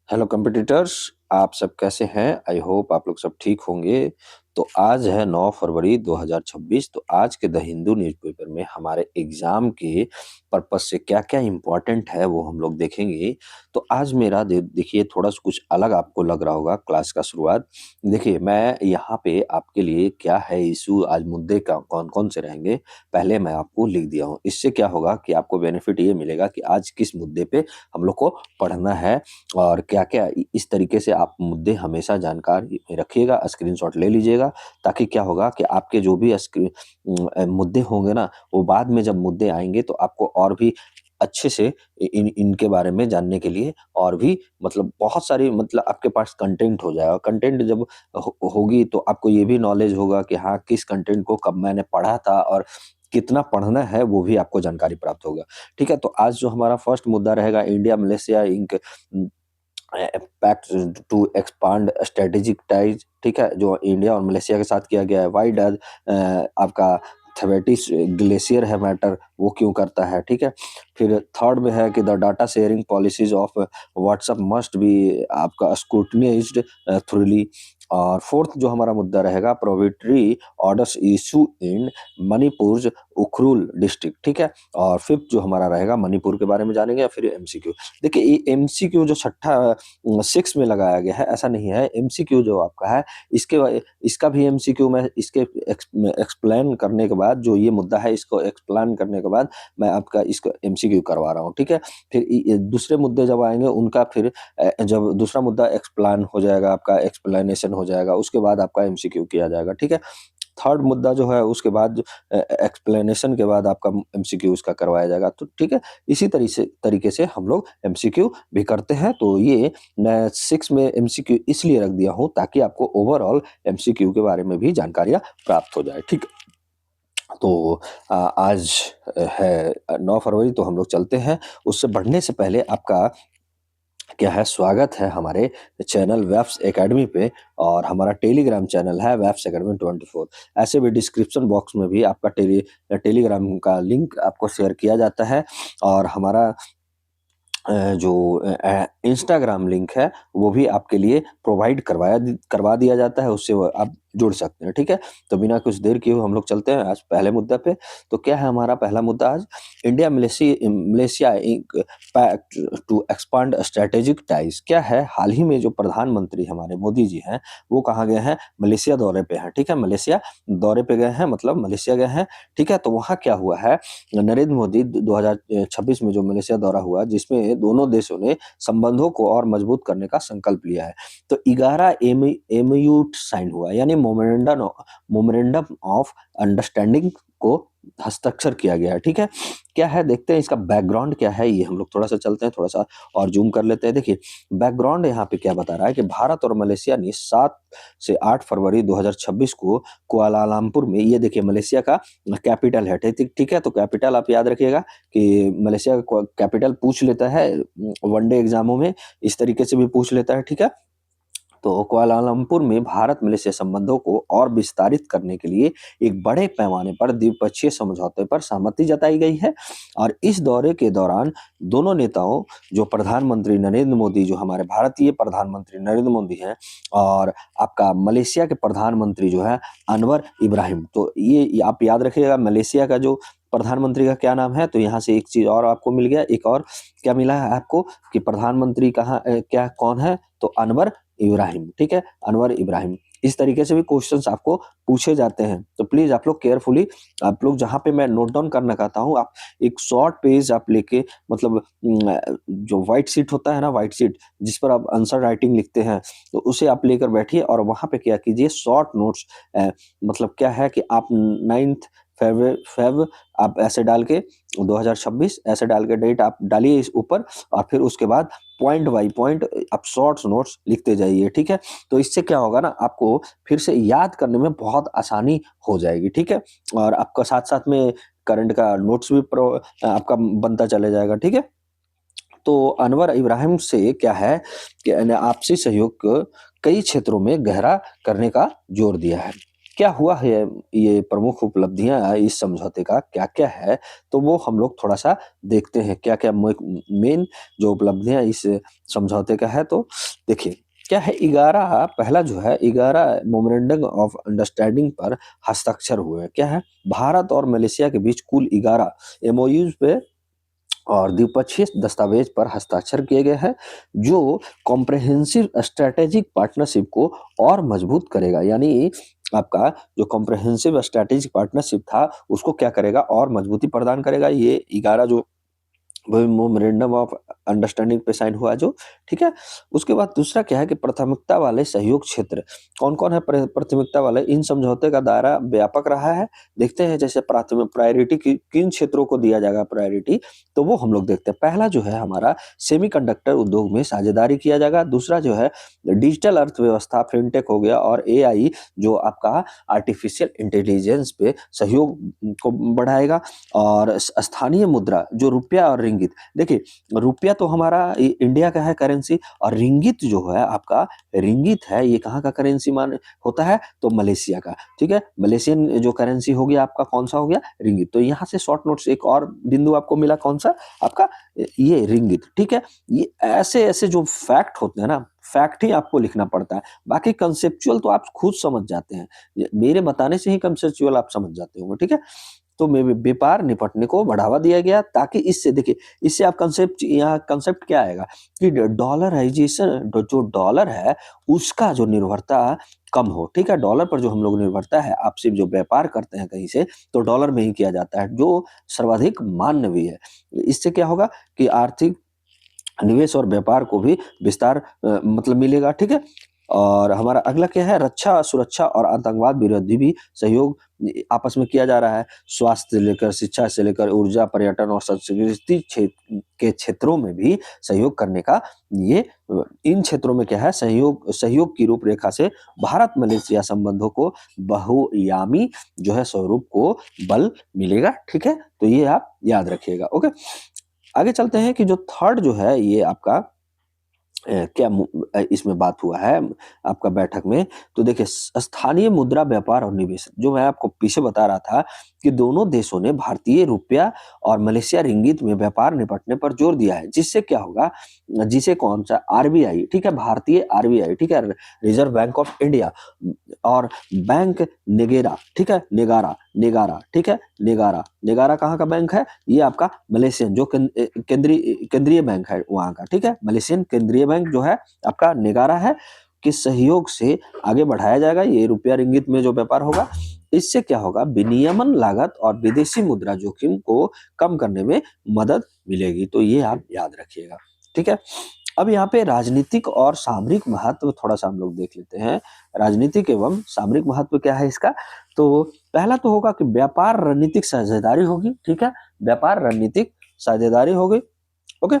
Hello competitors, आप सब कैसे हैं? आई होप आप लोग सब ठीक होंगे। तो आज है 9 फरवरी 2026। तो आज के द हिंदू न्यूज़पेपर में हमारे एग्ज़ाम के पर्पज़ से क्या-क्या इम्पोर्टेंट है वो हम लोग देखेंगे। तो आज मेरा देखिए थोड़ा-सा कुछ अलग आपको लग रहा होगा क्लास का शुरुआत। देखिए मैं यहाँ पे आपके लिए क्या है इश्यू आज मुद्दे का कौन-कौन से रहेंगे, पहले मैं आपको लिख दिया हूँ। इससे क्या होगा कि आपको बेनिफिट ये मिलेगा कि आज किस मुद्दे पे हम लोग को पढ़ना है और क्या-क्या इस तरीके से आप मुद्दे हमेशा जानकारी में रखिएगा, स्क्रीनशॉट ले लीजिएगा, ताकि क्या होगा कि आपके जो भी मुद्दे होंगे ना, वो बाद में जब मुद्दे आएँगे तो आपको और भी अच्छे से इनके बारे में जानने के लिए और भी मतलब बहुत सारी मतलब आपके पास कंटेंट हो जाएगा। कंटेंट जब होगी तो आपको ये भी नॉलेज होगा कि हाँ, किस कंटेंट को कब मैंने पढ़ा था और कितना पढ़ना है, वो भी आपको जानकारी प्राप्त होगा। ठीक है? तो आज जो हमारा फर्स्ट मुद्दा रहेगा India Malaysia ink pact to expand strategic ties, ठीक है? जो इंडिया और मलेशिया के साथ किया गया है। व्हाई डज आपका थेवेटिस ग्लेशियर है मैटर, वो क्यों करता है, ठीक है? फिर थर्ड में है कि the data sharing policies of WhatsApp must be आपका स्क्रूटनाइज्ड थोरली। और फोर्थ जो हमारा मुद्दा रहेगा prohibitory orders issue in Manipur Ukhrul district, ठीक है? और फिफ्थ जो हमारा रहेगा मणिपुर के बारे में जानेंगे या फिर एमसीक्यू। देखिए ये एमसीक्यू जो छठा 6 में लगाया गया है, ऐसा नहीं है। एमसीक्यू जो आपका है, इसका भी एमसीक्यू मैं इसके एक्सप्लेन करने के बाद जो ये मुद्दा है, इसको एक्सप्लेन करने के बाद मैं आपका इसको एमसीक्यू करवा रहा हूँ, ठीक है? फिर दूसरे मुद्दे जब आएँगे उनका फिर जब दूसरा मुद्दा एक्सप्लेन हो जाएगा, आपका एक्सप्लेनेशन हो जाएगा, उसके बाद आपका एमसीक्यू किया जाएगा, ठीक है? थर्ड मुद्दा जो है उसके बाद एक्सप्लेनेशन के बाद आपका एमसीक्यू उसका करवाया जाएगा, तो ठीक है? इसी तरीके से हम लोग एमसीक्यू भी करते हैं। तो ये मैं 6 में एमसीक्यू इसलिए रख दिया हूँ ताकि आपको ओवरऑल एमसीक्यू के बारे में भी जानकारियाँ प्राप्त हो जाए, ठीक है? तो आज है 9 फरवरी, तो हम लोग चलते हैं। उससे बढ़ने से पहले आपका क्या है, स्वागत है हमारे चैनल वेब्स एकेडमी पे। और हमारा टेलीग्राम चैनल है वेब्स एकेडमी 24। ऐसे भी डिस्क्रिप्शन बॉक्स में भी आपका टेलीग्राम का लिंक आपको शेयर किया जाता है। और हमारा जो इंस्टाग्राम लिंक है वो भी आपके लिए प्रोवाइड करवा दिया जाता है, उससे वो आप जुड़ सकते हैं, ठीक है? तो बिना कुछ देर किए हुए हम लोग चलते हैं आज पहले मुद्दा पे। तो क्या है हमारा पहला मुद्दा आज? India Malaysia ink pact to expand strategic ties. क्या है, हाल ही में जो प्रधानमंत्री हमारे मोदी जी हैं, वो कहाँ गए हैं? मलेशिया दौरे पे हैं, ठीक है? मलेशिया दौरे पे गए हैं, मतलब मलेशिया गए हैं, ठीक है? तो वहाँ क्या हुआ है, नरेंद्र मोदी 2026 में जो मलेशिया दौरा हुआ, जिसमें दोनों देशों ने संबंधों को और मजबूत करने का संकल्प लिया है। तो 11 एमओयू साइन हुआ, यानी मोमेरेंडम ऑफ अंडरस्टैंडिंग को हस्ताक्षर किया गया है, ठीक है? क्या है, देखते हैं इसका बैकग्राउंड क्या है, ये हम लोग थोड़ा-सा चलते हैं, थोड़ा-सा और ज़ूम कर लेते हैं। देखिए, बैकग्राउंड यहाँ पे क्या बता रहा है कि भारत और मलेशिया ने 7 से 8 फरवरी 2026 को कुआलालंपुर में, ये देखिए मलेशिया का कैपिटल है, ठीक है? तो कैपिटल आप याद रखिएगा कि मलेशिया का कैपिटल पूछ लेता है वनडे एग्जामों में, इस तरीके से भी पूछ लेता है, ठीक है? तो कुआलालंपुर में भारत मलेशिया संबंधों को और विस्तारित करने के लिए एक बड़े पैमाने पर द्विपक्षीय समझौते पर सहमति जताई गई है। और इस दौरे के दौरान दोनों नेताओं, जो प्रधानमंत्री नरेंद्र मोदी, जो हमारे भारतीय प्रधानमंत्री नरेंद्र मोदी हैं, और आपका मलेशिया के प्रधानमंत्री जो है अनवर इब्राहिम, तो ये आप याद रखिएगा मलेशिया का जो प्रधानमंत्री का क्या नाम है। तो यहाँ से एक चीज और आपको मिल गया, एक और क्या मिला है आपको कि प्रधानमंत्री क्या कौन है, तो अनवर इब्राहिम, ठीक है? अनवर इब्राहिम। इस तरीके से भी क्वेश्चंस आपको पूछे जाते हैं, तो प्लीज आप लोग केयरफुली, आप लोग जहाँ पे मैं नोट डाउन करना कहता हूँ, आप एक शॉर्ट पेज आप लेके, मतलब जो व्हाइट शीट होता है ना, व्हाइट शीट जिस पर आप आंसर राइटिंग लिखते हैं, तो उसे आप लेकर बैठिए और वहां पे क्या कीजिए, शॉर्ट नोट्स, मतलब क्या है कि आप 9th फेब आप ऐसे डाल के 2026 ऐसे डाल के डेट आप डालिए इस ऊपर, और फिर उसके बाद पॉइंट बाय पॉइंट आप शॉर्ट्स नोट्स लिखते जाइए, ठीक है? तो इससे क्या होगा ना, आपको फिर से याद करने में बहुत आसानी हो जाएगी, ठीक है? और आपका साथ-साथ में करंट का नोट्स भी आपका बनता चला जाएगा, ठीक है? तो अनवर इब्राहिम से क्या है कि आपसी सहयोग कई क्षेत्रों में गहरा करने का जोर दिया है। क्या हुआ है, ये प्रमुख उपलब्धियाँ इस समझौते का क्या-क्या है? तो वो हम लोग थोड़ा-सा देखते हैं क्या-क्या मेन जो उपलब्धियाँ इस समझौते का है। तो देखिए, क्या है 11 पहला जो है 11 मेमोरेंडम ऑफ अंडरस्टैंडिंग पर हस्ताक्षर हुए हैं। क्या है? भारत और मलेशिया के बीच कुल 11 एमओयूज़ पे और द्विपक्षीय दस्तावेज पर हस्ताक्षर किए गए हैं, जो कॉम्प्रिहेंसिव स्ट्रैटेजिक पार्टनरशिप को और मजबूत करेगा। यानी आपका जो कॉम्प्रिहेंसिव स्ट्रैटेजिक पार्टनरशिप था, उसको क्या करेगा और मजबूती प्रदान करेगा। ये 11 जो वही मेमोरेंडम ऑफ अंडरस्टैंडिंग पे साइन हुआ जो, ठीक है? उसके बाद दूसरा क्या है कि प्राथमिकता वाले सहयोग क्षेत्र, कौन-कौन है प्राथमिकता वाले? इन समझौते का दायरा व्यापक रहा है। देखते हैं जैसे प्रायोरिटी किन क्षेत्रों को दिया जाएगा प्रायोरिटी, तो वो हम लोग देखते हैं। पहला जो है हमारा सेमीकंडक्टर उद्योग में साझेदारी किया जाएगा। दूसरा जो है डिजिटल अर्थव्यवस्था, फिनटेक हो गया और एआई जो आपका आर्टिफिशियल इंटेलिजेंस पे सहयोग को बढ़ाएगा। और स्थानीय मुद्रा जो रुपया और रिंगित, देखिए रुपया तो हमारा इंडिया का है करेंसी, और रिंगित जो है आपका, रिंगित है ये कहाँ का करेंसी मान होता है? तो मलेशिया का, ठीक है? मलेशियन जो करेंसी हो गया आपका, कौन सा हो गया? रिंगित। तो यहाँ से शॉर्ट नोट्स एक और बिंदु आपको मिला, कौन सा? आपका ये रिंगित, ठीक है? ये ऐसे ऐसे जो फैक्ट होते हैं ना, फैक्ट ही आपको लिखना पड़ता है, बाकी कंसेप्चुअल तो आप खुद समझ जाते हैं। मेरे बताने से ही कंसेप्चुअल आप समझ जाते होंगे, ठीक है? तो व्यापार निपटने को बढ़ावा दिया गया, ताकि इससे देखिए, इससे आप कंसेप्ट, यहाँ कंसेप्ट क्या आएगा कि डॉलराइजेशन, जो डॉलर है उसका जो निर्भरता कम हो, ठीक है? डॉलर पर जो हम लोग निर्भरता है, आप सिर्फ जो व्यापार करते हैं कहीं से, तो डॉलर में ही किया जाता है, जो सर्वाधिक मान्य भी है। इससे क्या होगा कि आर्थिक निवेश और व्यापार को भी विस्तार मतलब मिलेगा, ठीक है? और हमारा अगला क्या है? रक्षा, सुरक्षा और आतंकवाद विरोधी भी सहयोग आपस में किया जा रहा है। स्वास्थ्य से लेकर, शिक्षा से लेकर, ऊर्जा, पर्यटन और संस्कृति के क्षेत्रों में भी सहयोग करने का ये इन क्षेत्रों में क्या है? सहयोग सहयोग की रूपरेखा से भारत मलेशिया संबंधों को बहुआयामी जो है स्वरूप को बल मिलेगा, ठीक है? तो ये आप याद रखिएगा, ओके? आगे चलते हैं कि जो थर्ड जो है ये आपका इसमें बात हुआ है आपका बैठक में। तो देखिए स्थानीय मुद्रा व्यापार और निवेश, जो मैं आपको पीछे बता रहा था कि दोनों देशों ने भारतीय रुपया और मलेशिया रिंगित में व्यापार निपटने पर जोर दिया है, जिससे क्या होगा, जिसे कौन सा आरबीआई, ठीक है, भारतीय आरबीआई, ठीक है, रिजर्व बैंक ऑफ इंडिया और बैंक नेगेरा, ठीक है, नेगारा नेगारा, ठीक है, नेगारा नेगारा कहाँ का बैंक है? ये आपका मलेशियन जो केंद्रीय केंद्रीय बैंक है वहाँ का, ठीक है? मलेशियन केंद्रीय बैंक जो है आपका नेगारा है, के सहयोग से आगे बढ़ाया जाएगा ये रुपया रिंगित में जो व्यापार होगा। इससे क्या होगा? विनियमन लागत और विदेशी मुद्रा जोखिम को कम करने में मदद मिलेगी। तो ये आप याद रखिएगा, ठीक है? अब यहाँ पे राजनीतिक और सामरिक महत्व थोड़ा-सा हम लोग देख लेते हैं। राजनीतिक एवं सामरिक महत्व क्या है इसका? तो पहला तो होगा कि व्यापार रणनीतिक साझेदारी होगी, ठीक है? व्यापार रणनीतिक साझेदारी होगी, ओके?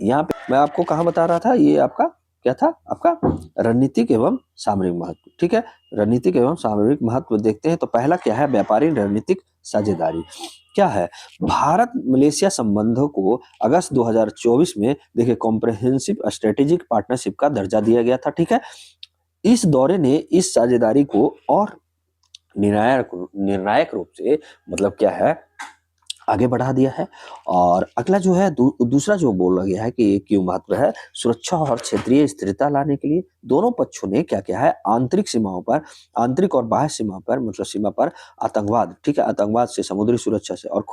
यहाँ पे मैं आपको कहाँ बता रहा था, ये आपका क्या था? आपका रणनीतिक एवं सामरिक महत्व, ठीक है? रणनीतिक एवं सामरिक महत्व देखते हैं, तो पहला क्या है? व्यापारी रणनीतिक साझेदारी। क्या है? भारत मलेशिया संबंधों को अगस्त 2024 में देखिए कॉम्प्रिहेंसिव स्ट्रेटेजिक पार्टनरशिप का दर्जा दिया गया था, ठीक है? इस दौरे ने इस साझेदारी को और निर्णायक निर्णायक रूप से मतलब क्या है? आगे बढ़ा दिया है। और अगला जो है दूसरा जो बोला गया है कि ये क्यों महत्व है, सुरक्षा और क्षेत्रीय स्थिरता लाने के लिए दोनों पक्षों ने क्या किया है, आंतरिक सीमाओं पर, आंतरिक और बाह्य सीमा पर मतलब सीमा पर आतंकवाद, ठीक है, आतंकवाद से, समुद्री सुरक्षा से और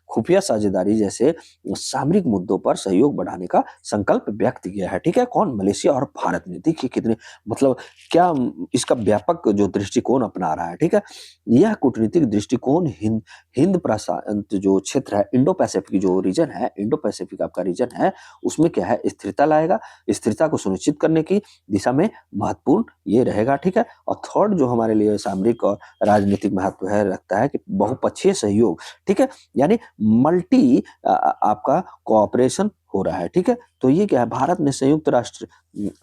खुफिया साझेदारी जैसे सामरिक मुद्दों पर सहयोग बढ़ाने का संकल्प व्यक्त किया है, ठीक है? कौन? मलेशिया और भारत ने। देखिए कितने मतलब क्या इसका व्यापक जो दृष्टिकोण अपना रहा है, ठीक है? यह कूटनीतिक दृष्टिकोण हिंद प्रशांत जो क्षेत्र है, इंडो पैसिफिक जो रीजन है, इंडो पैसिफिक आपका रीजन है, उसमें क्या है? स्थिरता लाएगा। स्थिरता को सुनिश्चित करने की दिशा में महत्वपूर्ण ये रहेगा, ठीक है? और थर्ड जो हमारे लिए सामरिक और राजनीतिक महत्व है रखता है कि बहुपक्षीय सहयोग, ठीक है? यानी मल्टी आपका कोऑपरेशन हो रहा है, ठीक है? तो ये क्या है? भारत ने संयुक्त राष्ट्र,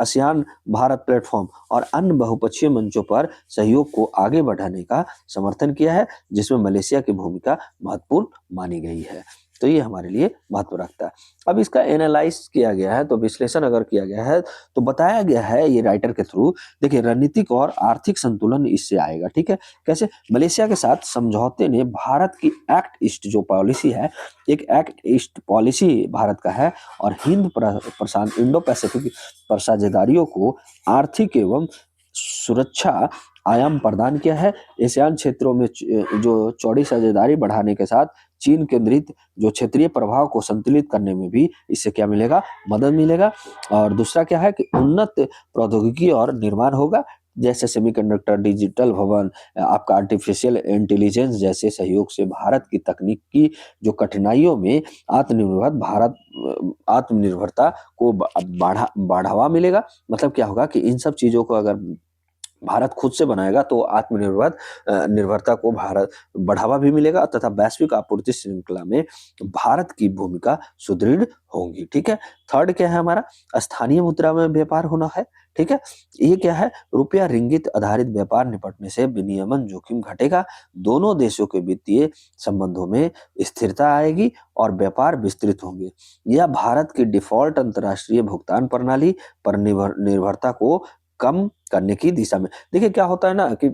आसियान भारत प्लेटफॉर्म और अन्य बहुपक्षीय मंचों पर सहयोग को आगे बढ़ाने का समर्थन किया है, जिसमें मलेशिया की भूमिका महत्वपूर्ण मानी गई है। तो ये हमारे लिए महत्व रखता है। अब इसका एनालाइज किया गया है, तो विश्लेषण अगर किया गया है तो बताया गया है ये राइटर के थ्रू। देखिए रणनीतिक और आर्थिक संतुलन इससे आएगा, ठीक है। कैसे? मलेशिया के साथ समझौते ने भारत की एक्ट ईस्ट जो पॉलिसी है, एक एक्ट ईस्ट पॉलिसी भारत का है, और हिंद प्रशांत इंडो पैसिफिक पर साझेदारियों को आर्थिक एवं सुरक्षा आयाम प्रदान किया है। एशियान क्षेत्रों में जो चौड़ी साझेदारी बढ़ाने के साथ चीन केंद्रित जो क्षेत्रीय प्रभाव को संतुलित करने में भी इससे क्या मिलेगा? मदद मिलेगा। और दूसरा क्या है कि उन्नत प्रौद्योगिकी और निर्माण होगा, जैसे सेमीकंडक्टर, डिजिटल भवन, आपका आर्टिफिशियल इंटेलिजेंस जैसे सहयोग से भारत की तकनीकी जो कठिनाइयों में आत्मनिर्भरता को बढ़ावा मिलेगा। मतलब क्या होगा कि इन सब चीजों को अगर भारत खुद से बनाएगा तो निर्भरता को भारत बढ़ावा भी मिलेगा, तथा वैश्विक आपूर्ति श्रृंखला में भारत की भूमिका सुदृढ़ होगी, ठीक है। थर्ड क्या है हमारा? स्थानीय मुद्रा में व्यापार होना है, ठीक है। ये क्या है? रुपया रिंगित आधारित व्यापार निपटने से विनियमन जोखिम घटेगा, दोनों देशों के वित्तीय संबंधों में स्थिरता आएगी और व्यापार विस्तृत होंगे। यह भारत की डिफॉल्ट अंतर्राष्ट्रीय भुगतान प्रणाली पर निर्भरता को कम करने की दिशा में। देखिए क्या होता है ना कि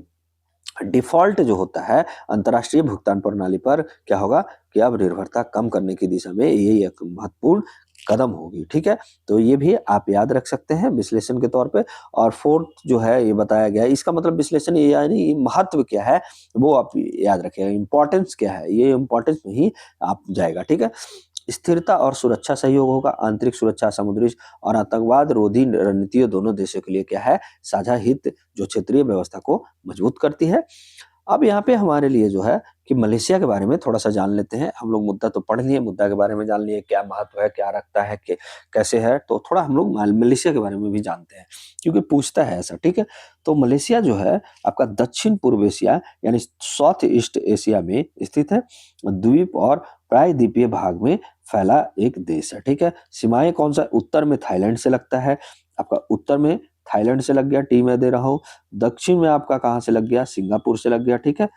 डिफ़ॉल्ट जो होता है अंतर्राष्ट्रीय भुगतान प्रणाली पर, क्या होगा कि अब निर्भरता कम करने की दिशा में ये एक महत्वपूर्ण कदम होगी, ठीक है। तो ये भी आप याद रख सकते हैं विश्लेषण के तौर पे। और फोर्थ जो है ये बताया गया है, इसका मतलब विश्लेषण ये यानी महत्व क्या है वो आप याद रखिएगा, इम्पोर्टेंस क्या है, ये इम्पोर्टेंस में ही आप जाएगा, ठीक है। स्थिरता और सुरक्षा सहयोग होगा, आंतरिक सुरक्षा, समुद्री और आतंकवाद रोधी रणनीतियों दोनों देशों के लिए क्या है? साझा हित जो क्षेत्रीय व्यवस्था को मजबूत करती है। अब यहाँ पे हमारे लिए जो है कि मलेशिया के बारे में थोड़ा-सा जान लेते हैं। हम लोग मुद्दा तो पढ़ लिए, मुद्दा के बारे में जान लिए, क्या महत्व है, क्या रखता है, कैसे है, तो थोड़ा हम लोग मलेशिया के बारे में भी जानते हैं, क्योंकि पूछता है ऐसा, ठीक है। तो मलेशिया जो है आपका दक्षिण पूर्व एशिया यानी साउथ ईस्ट एशिया में स्थित है। द्वीप और प्रायद्वीपीय भाग में फैला एक देश है, ठीक है। सीमाएँ कौन-सा? उत्तर में थाईलैंड से लगता है, आपका उत्तर में थाईलैंड से लग गया, टी मैं दे रहा हूँ। दक्षिण में आपका कहाँ से लग गया? सिंगापुर से लग गया, ठीक है।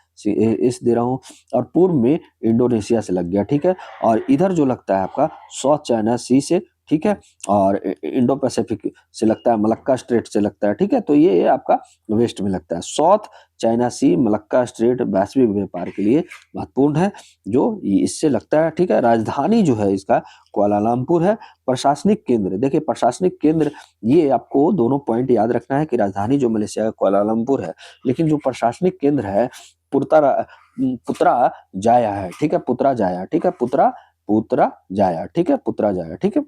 इस दे रहा हूँ। और पूर्व में इंडोनेशिया से लग गया, ठीक है। और इधर जो लगता है आपका साउथ चाइना सी से, ठीक है। और इंडो पैसिफिक से लगता है, मलक्का स्ट्रेट से लगता है, ठीक है। तो ये आपका वेस्ट में लगता है। साउथ चाइना सी, मलक्का स्ट्रेट वैश्विक व्यापार के लिए महत्वपूर्ण है, जो इससे लगता है, ठीक है। राजधानी जो है इसका कुआलालंपुर है। प्रशासनिक केंद्र, देखिए प्रशासनिक केंद्र, ये आपको दोनों पॉइंट याद रखना है कि राजधानी जो मलेशिया का कुआलालंपुर है, लेकिन जो प्रशासनिक केंद्र है पुत्रा जाया है, ठीक है। पुत्रा जाया, ठीक है। पुत्रा पुत्रा जाया, ठीक है। पुत्रा जाया, ठीक है।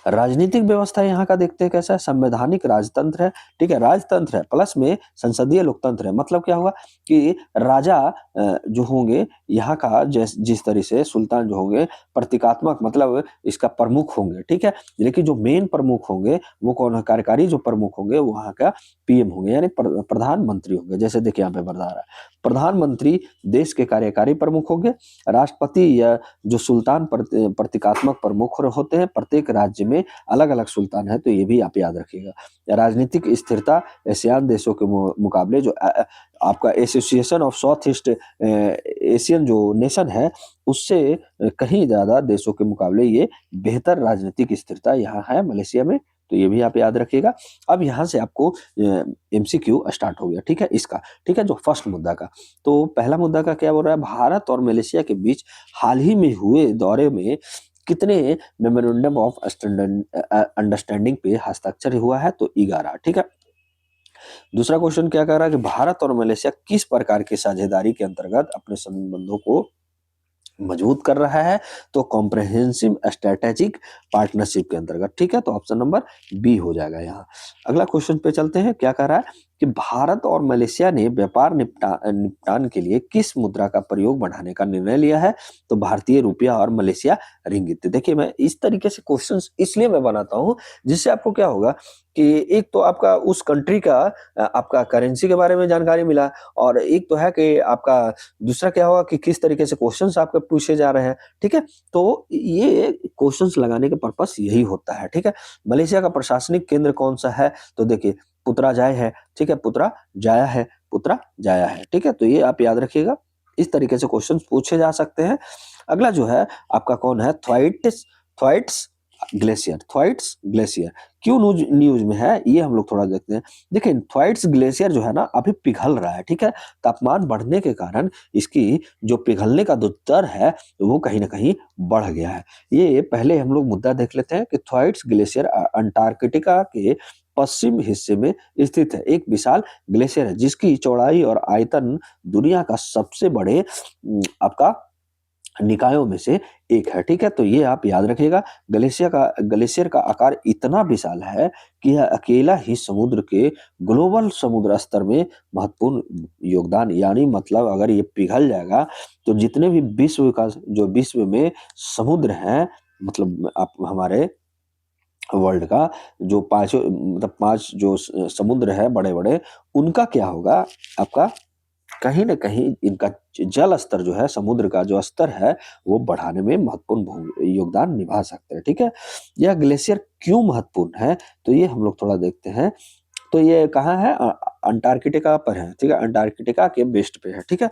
राजनीतिक व्यवस्था यहाँ का देखते हैं कैसा है? संवैधानिक राजतंत्र है, ठीक है। राजतंत्र है प्लस में संसदीय लोकतंत्र है। मतलब क्या हुआ कि राजा जो होंगे यहाँ का, जिस तरह से सुल्तान जो होंगे प्रतीकात्मक, मतलब इसका प्रमुख होंगे, ठीक है। लेकिन जो मेन प्रमुख होंगे वो कौन है? कार्यकारी जो प्रमुख होंगे वहाँ का पीएम होंगे, यानी प्रधानमंत्री होंगे। जैसे देखिए यहाँ पे बता रहा है, प्रधानमंत्री देश के कार्यकारी प्रमुख होंगे। राष्ट्रपति या जो सुल्तान प्रतीकात्मक प्रमुख होते हैं। प्रत्येक राज्य में अलग-अलग सुल्तान है, तो ये भी आप याद रखिएगा। राजनीतिक स्थिरता एशियान देशों के मुकाबले जो आपका association of south east Asian जो नेशन है, उससे कहीं ज़्यादा देशों के मुकाबले ये बेहतर राजनीतिक स्थिरता यहाँ है मलेशिया में, तो ये भी आप याद रखिएगा। अब यहाँ से आपको एमसीक्यू स्टार्ट हो गया, ठीक है इसका, ठीक है, जो फर्स्ट मुद्दा का। तो पहला मुद्दा का क्या बोल रहा है? भारत और मलेशिया के बीच हाल ही में हुए दौरे में कितने मेमोरेंडम ऑफ अंडरस्टैंडिंग पे हस्ताक्षर हुआ है? तो 11, ठीक है। दूसरा क्वेश्चन क्या कह रहा है कि भारत और मलेशिया किस प्रकार की साझेदारी के अंतर्गत अपने संबंधों को मजबूत कर रहा है? तो कॉम्प्रहेंसिव स्ट्रेटेजिक पार्टनरशिप के अंतर्गत, ठीक है। तो ऑप्शन नंबर बी हो जाएगा यहाँ। अगला क्वेश्चन पे चलते हैं। क्या कह रहा है कि भारत और मलेशिया ने व्यापार निपटान के लिए किस मुद्रा का प्रयोग बढ़ाने का निर्णय लिया है? तो भारतीय रुपया और मलेशिया रिंगित। देखिए मैं इस तरीके से क्वेश्चंस इसलिए मैं बनाता हूँ जिससे आपको क्या होगा कि एक तो आपका उस कंट्री का आपका करेंसी के बारे में जानकारी मिला, और एक तो है कि आपका दूसरा क्या होगा कि किस तरीके से क्वेश्चंस आपके पूछे जा रहे हैं, ठीक है। तो ये क्वेश्चंस लगाने का पर्पस यही होता है, ठीक है। मलेशिया का प्रशासनिक केंद्र कौन सा है? तो देखिए पुत्रा जाय है, ठीक है। पुत्रा जाया है, पुत्रा जाया है, ठीक है। तो ये आप याद रखिएगा। इस तरीके से क्वेश्चन पूछे जा सकते हैं। अगला जो है आपका कौन है, थ्वाइट्स थ्वाइट्स ग्लेशियर, थ्वाइट्स ग्लेशियर क्यों न्यूज न्यूज में है, ये हम लोग थोड़ा देखते हैं। देखिए थ्वाइट्स ग्लेशियर जो है ना अभी पिघल रहा है, ठीक है। तापमान बढ़ने के कारण इसकी जो पिघलने का जो दर है वो कहीं ना कहीं बढ़ गया है। ये पहले हम लोग मुद्दा देख लेते हैं कि थ्वाइट्स ग्लेशियर अंटार्कटिका के पश्चिम हिस्से में स्थित है, एक विशाल ग्लेशियर है जिसकी चौड़ाई और आयतन दुनिया का सबसे बड़े आपका निकायों में से एक है, ठीक है। तो ये आप याद रखिएगा, ग्लेशियर का आकार इतना विशाल है कि यह अकेला ही समुद्र के ग्लोबल समुद्र स्तर में महत्वपूर्ण योगदान, यानी मतलब अगर ये पिघल जाएगा तो जितने भी विश्व में समुद्र हैं, मतलब आप हमारे वर्ल्ड का जो पांचों मतलब पांच जो समुद्र है बड़े बड़े, उनका क्या होगा, आपका कहीं न कहीं इनका जल स्तर जो है, समुद्र का जो स्तर है, वो बढ़ाने में महत्वपूर्ण योगदान निभा सकते हैं, ठीक है। यह ग्लेशियर क्यों महत्वपूर्ण है, तो ये हम लोग थोड़ा देखते हैं। तो ये कहाँ है, अंटार्कटिका पर है, ठीक है, अंटार्कटिका के बेस्ट पे है, ठीक है।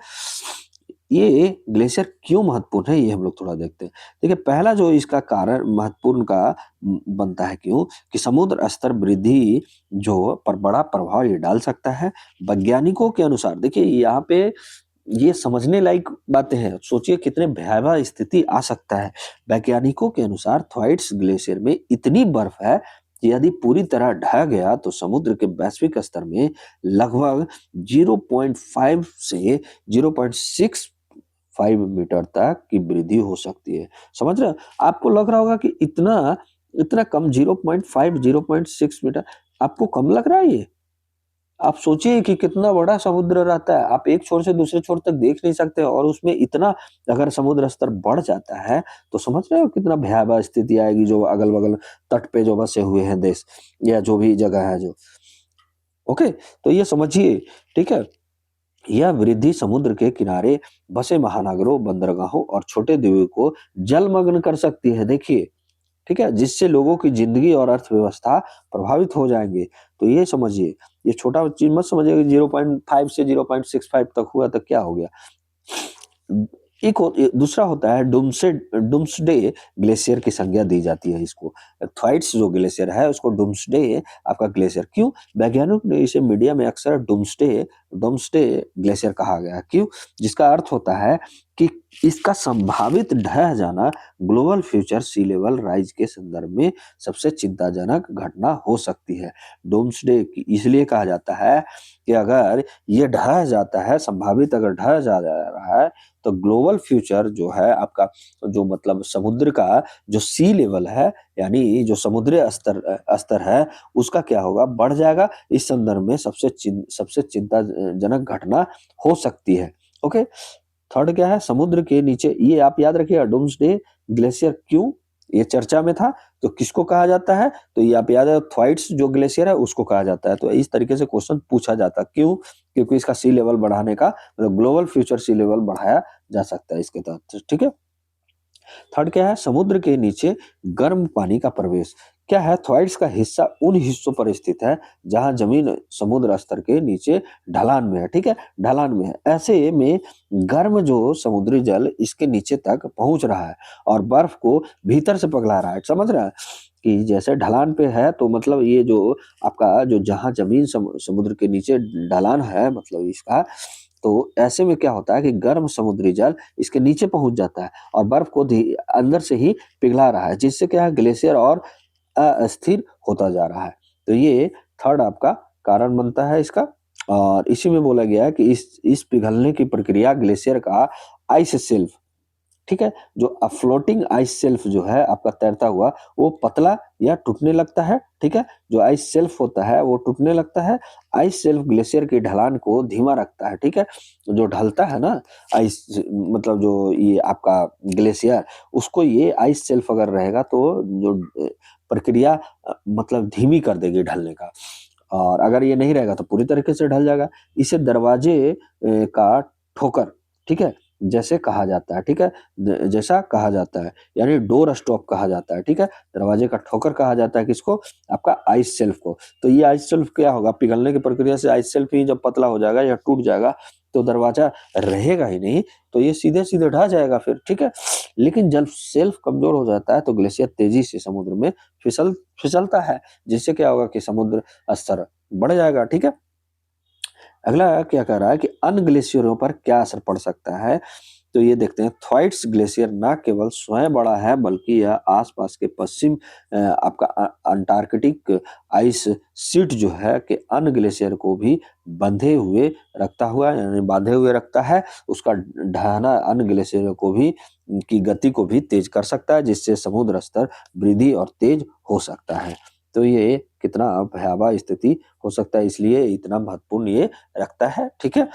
ये ग्लेशियर क्यों महत्वपूर्ण है, ये हम लोग थोड़ा देखते हैं। देखिए पहला जो इसका कारण महत्वपूर्ण का बनता है, क्यों कि समुद्र स्तर वृद्धि जो पर बड़ा प्रभाव ये डाल सकता है। वैज्ञानिकों के अनुसार देखिए यहाँ पे ये समझने लायक बातें हैं, सोचिए कितने भयावह स्थिति आ सकता है। वैज्ञानिकों के अनुसार थ्वाइट्स ग्लेशियर में इतनी बर्फ है कि यदि पूरी तरह ढह गया तो समुद्र के वैश्विक स्तर में लगभग 0.5 से 0.65 मीटर तक की वृद्धि हो सकती है। समझ रहे हैं? आपको लग रहा होगा कि इतना इतना कम 0.5 0.6 मीटर आपको कम लग रहा है ये? आप सोचिए कि कितना बड़ा समुद्र रहता है, आप एक छोर से दूसरे छोर तक देख नहीं सकते, और उसमें इतना अगर समुद्र स्तर बढ़ जाता है तो समझ रहे हो कितना भयावह स्थिति आएगी, जो अगल बगल तट पे जो बसे हुए हैं देश या जो भी जगह है जो। ओके, तो ये समझिए, ठीक है। यह वृद्धि समुद्र के किनारे बसे महानगरों, बंदरगाहों और छोटे द्वीपों को जलमग्न कर सकती है, देखिए, ठीक है, जिससे लोगों की जिंदगी और अर्थव्यवस्था प्रभावित हो जाएंगे। तो ये समझिए, ये छोटा चीज मत समझिए कि 0.5 से 0.65 तक हुआ तो क्या हो गया। दूसरा होता है डूम्सडे ग्लेशियर की संज्ञा दी जाती है इसको। थ्वाइट्स जो ग्लेशियर है उसको डूम्सडे आपका ग्लेशियर, क्यों, वैज्ञानिक ने इसे मीडिया में अक्सर डूम्सडे ग्लेशियर कहा गया, क्यों, जिसका अर्थ होता है कि इसका संभावित ढह जाना ग्लोबल फ्यूचर सी लेवल राइज के संदर्भ में सबसे चिंताजनक घटना हो सकती है। डोम्सडे इसलिए कहा जाता है कि अगर ये ढह जाता है, संभावित अगर ढह जा रहा है, तो ग्लोबल फ्यूचर जो है आपका, जो मतलब समुद्र का जो सी लेवल है, यानी जो समुद्री स्तर है, उसका क्या होगा, बढ़ जाएगा। इस संदर्भ में सबसे चिंताजनक घटना हो सकती है। ओके, थर्ड क्या है, समुद्र के नीचे, ये आप याद रखिएगा, डूम्सडे ग्लेशियर क्यों ये चर्चा में था, तो किसको कहा जाता है, तो ये आप याद है, थ्वाइट्स जो ग्लेशियर है उसको कहा जाता है। तो इस तरीके से क्वेश्चन पूछा जाता है, क्यों, क्योंकि इसका सी लेवल बढ़ाने का मतलब ग्लोबल फ्यूचर सी लेवल बढ़ाया जा सकता है इसके तहत, ठीक है। थर्ड क्या है, समुद्र के नीचे गर्म पानी का प्रवेश, क्या है, थ्वाइट्स का हिस्सा उन हिस्सों पर स्थित है जहां जमीन समुद्र स्तर के नीचे ढलान में है, ठीक है, ढलान में है। ऐसे में गर्म जो समुद्री जल इसके नीचे तक पहुंच रहा है और बर्फ को भीतर से पिघला रहा है, समझ रहा है कि जैसे ढलान पे है, तो मतलब ये जो आपका जो जहां जमीन समुद्र के नीचे ढलान है, मतलब इसका, तो ऐसे में क्या होता है कि गर्म समुद्री जल इसके नीचे पहुंच जाता है और बर्फ को अंदर से ही पिघला रहा है, जिससे क्या है, ग्लेशियर और अस्थिर होता जा रहा है। तो ये थर्ड आपका कारण बनता है इसका। और इसी में बोला गया है कि इस पिघलने की प्रक्रिया ग्लेशियर का आइस शेल्फ, ठीक है, जो फ्लोटिंग आइस शेल्फ जो है आपका तैरता हुआ, वो पतला या टूटने लगता है, ठीक है, जो आइस शेल्फ होता है वो टूटने लगता है। आइस शेल्फ ग्लेशियर की ढलान को धीमा रखता है, ठीक है, जो ढलता है ना आइस, मतलब जो ये आपका ग्लेशियर, उसको ये आइस शेल्फ अगर रहेगा तो जो प्रक्रिया मतलब धीमी कर देगी ढलने का, और अगर ये नहीं रहेगा तो पूरी तरीके से ढल जाएगा। इसे दरवाजे का ठोकर, ठीक है, जैसे कहा जाता है, ठीक है? जैसा कहा जाता है, यानी डोर स्टॉप कहा जाता है, ठीक है? दरवाजे का ठोकर कहा जाता है किसको? आपका आइस शेल्फ को। तो ये आइस शेल्फ क्या होगा? पिघलने की प्रक्रिया से आइस शेल्फ ही जब पतला हो जाएगा या टूट जाएगा, तो दरवाजा रहेगा ही नहीं, तो ये सीधे-सीधे ढह जाएगा फिर, ठीक है? लेकिन जब शेल्फ कमजोर हो जाता है, तो ग्लेशियर तेजी से समुद्र में फिसलता है, जिससे क्या होगा कि समुद्र स्तर बढ़ जाएगा, ठीक है? अगला क्या कह रहा है कि अन्य ग्लेशियरों पर क्या असर पड़ सकता है? तो ये देखते हैं, थ्वाइट्स ग्लेशियर न केवल स्वयं बड़ा है, बल्कि यह आसपास के पश्चिम आपका अंटार्कटिक आइस शीट जो है कि अन्य ग्लेशियर को भी बंधे हुए रखता हुआ यानी बांधे हुए रखता है। उसका ढहना अन्य ग्लेशियरों को भी की गति को भी तेज कर सकता है, जिससे समुद्र स्तर वृद्धि और तेज हो सकता है। तो ये कितना भयावह स्थिति हो सकता है, इसलिए इतना महत्वपूर्ण ये रखता है, ठीक है?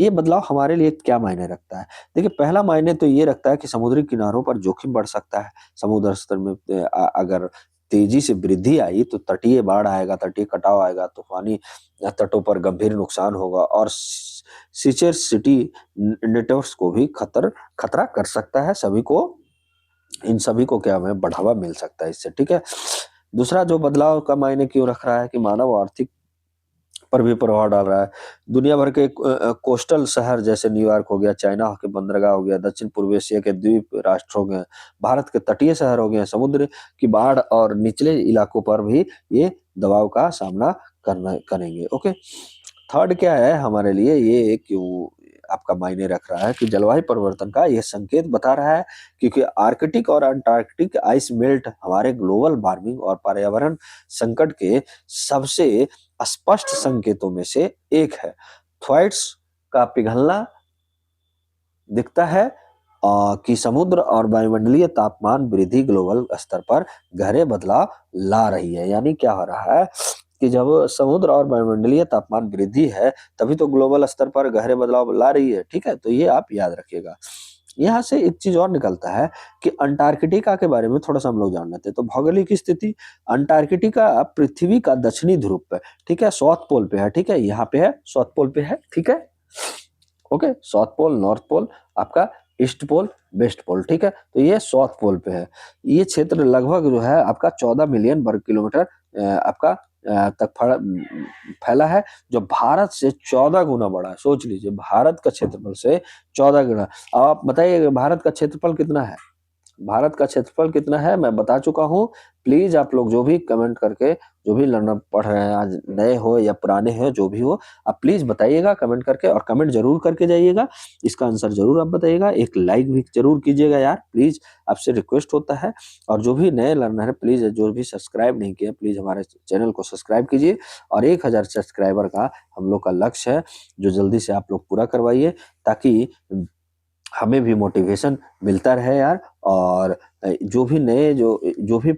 ये बदलाव हमारे लिए क्या मायने रखता है? देखिए, पहला मायने तो ये रखता है कि समुद्री किनारों पर जोखिम बढ़ सकता है। समुद्र स्तर में अगर तेजी से वृद्धि आई तो तटीय बाढ़ आएगा, तटीय कटाव आएगा, तूफानी तटों पर गंभीर नुकसान होगा और सीचर सिटी नेटवर्क्स को भी खतरा कर सकता है। इन सभी को क्या है बढ़ावा मिल सकता है इससे, ठीक है? दूसरा जो बदलाव का मायने क्यों रख रहा है कि मानव आर्थिक पर भी प्रभाव डाल रहा है। दुनिया भर के कोस्टल शहर जैसे न्यूयॉर्क हो गया, चाइना के बंदरगाह हो गया, दक्षिण पूर्व एशिया के द्वीप राष्ट्र हो गए, भारत के तटीय शहर हो गए, समुद्र की बाढ़ और निचले इलाकों पर भी ये दबाव का सामना करना करेंगे। ओके, थर्ड क्या है हमारे लिए ये क्यों आपका मायने रख रहा है कि जलवायु परिवर्तन का यह संकेत बता रहा है, क्योंकि आर्कटिक और अंटार्कटिक आइस मेल्ट हमारे ग्लोबल वार्मिंग और पर्यावरण संकट के सबसे स्पष्ट संकेतों में से एक है। थ्वाइट्स का पिघलना दिखता है कि समुद्र और वायुमंडलीय तापमान वृद्धि ग्लोबल स्तर पर गहरे बदलाव ला रही है। यानी क्या हो रहा है कि जब समुद्र और वायुमंडलीय तापमान वृद्धि है, तभी तो ग्लोबल स्तर पर गहरे बदलाव ला रही है, ठीक है? तो ये आप याद रखिएगा। यहाँ से एक चीज और निकलता है कि अंटार्कटिका के बारे में थोड़ा सा हम लोग जान लेते हैं। तो भौगोलिक स्थिति, अंटार्कटिका पृथ्वी का दक्षिणी ध्रुव पे, ठीक है, साउथ पोल पे है, ठीक है, यहाँ पे है, साउथ पोल पे है, ठीक है, okay, south pole, north pole, आपका ईस्ट पोल, वेस्ट पोल, ठीक है, तो ये साउथ पोल पे है। ये क्षेत्र लगभग जो है आपका 14 मिलियन वर्ग किलोमीटर आपका तक फैला है, जो भारत से 14 गुना बड़ा है। सोच लीजिए, भारत का क्षेत्रफल से 14 गुना। अब आप बताइए भारत का क्षेत्रफल कितना है? भारत का क्षेत्रफल कितना है मैं बता चुका हूँ। प्लीज आप लोग जो भी कमेंट करके, जो भी लर्नर पढ़ रहे हैं, आज नए हो या पुराने हैं, जो भी हो, आप प्लीज बताइएगा कमेंट करके, और कमेंट जरूर करके जाइएगा। इसका आंसर जरूर आप बताइएगा, एक लाइक भी जरूर कीजिएगा यार, प्लीज, आपसे रिक्वेस्ट होता है। और जो भी नए लर्नर है, प्लीज, जो भी सब्सक्राइब नहीं किया, प्लीज हमारे चैनल को सब्सक्राइब कीजिए। और 1000 सब्सक्राइबर का हम लोग का लक्ष्य है, जो जल्दी से आप लोग पूरा करवाइए, ताकि हमें भी मोटिवेशन मिलता रहे यार। और जो भी नए जो भी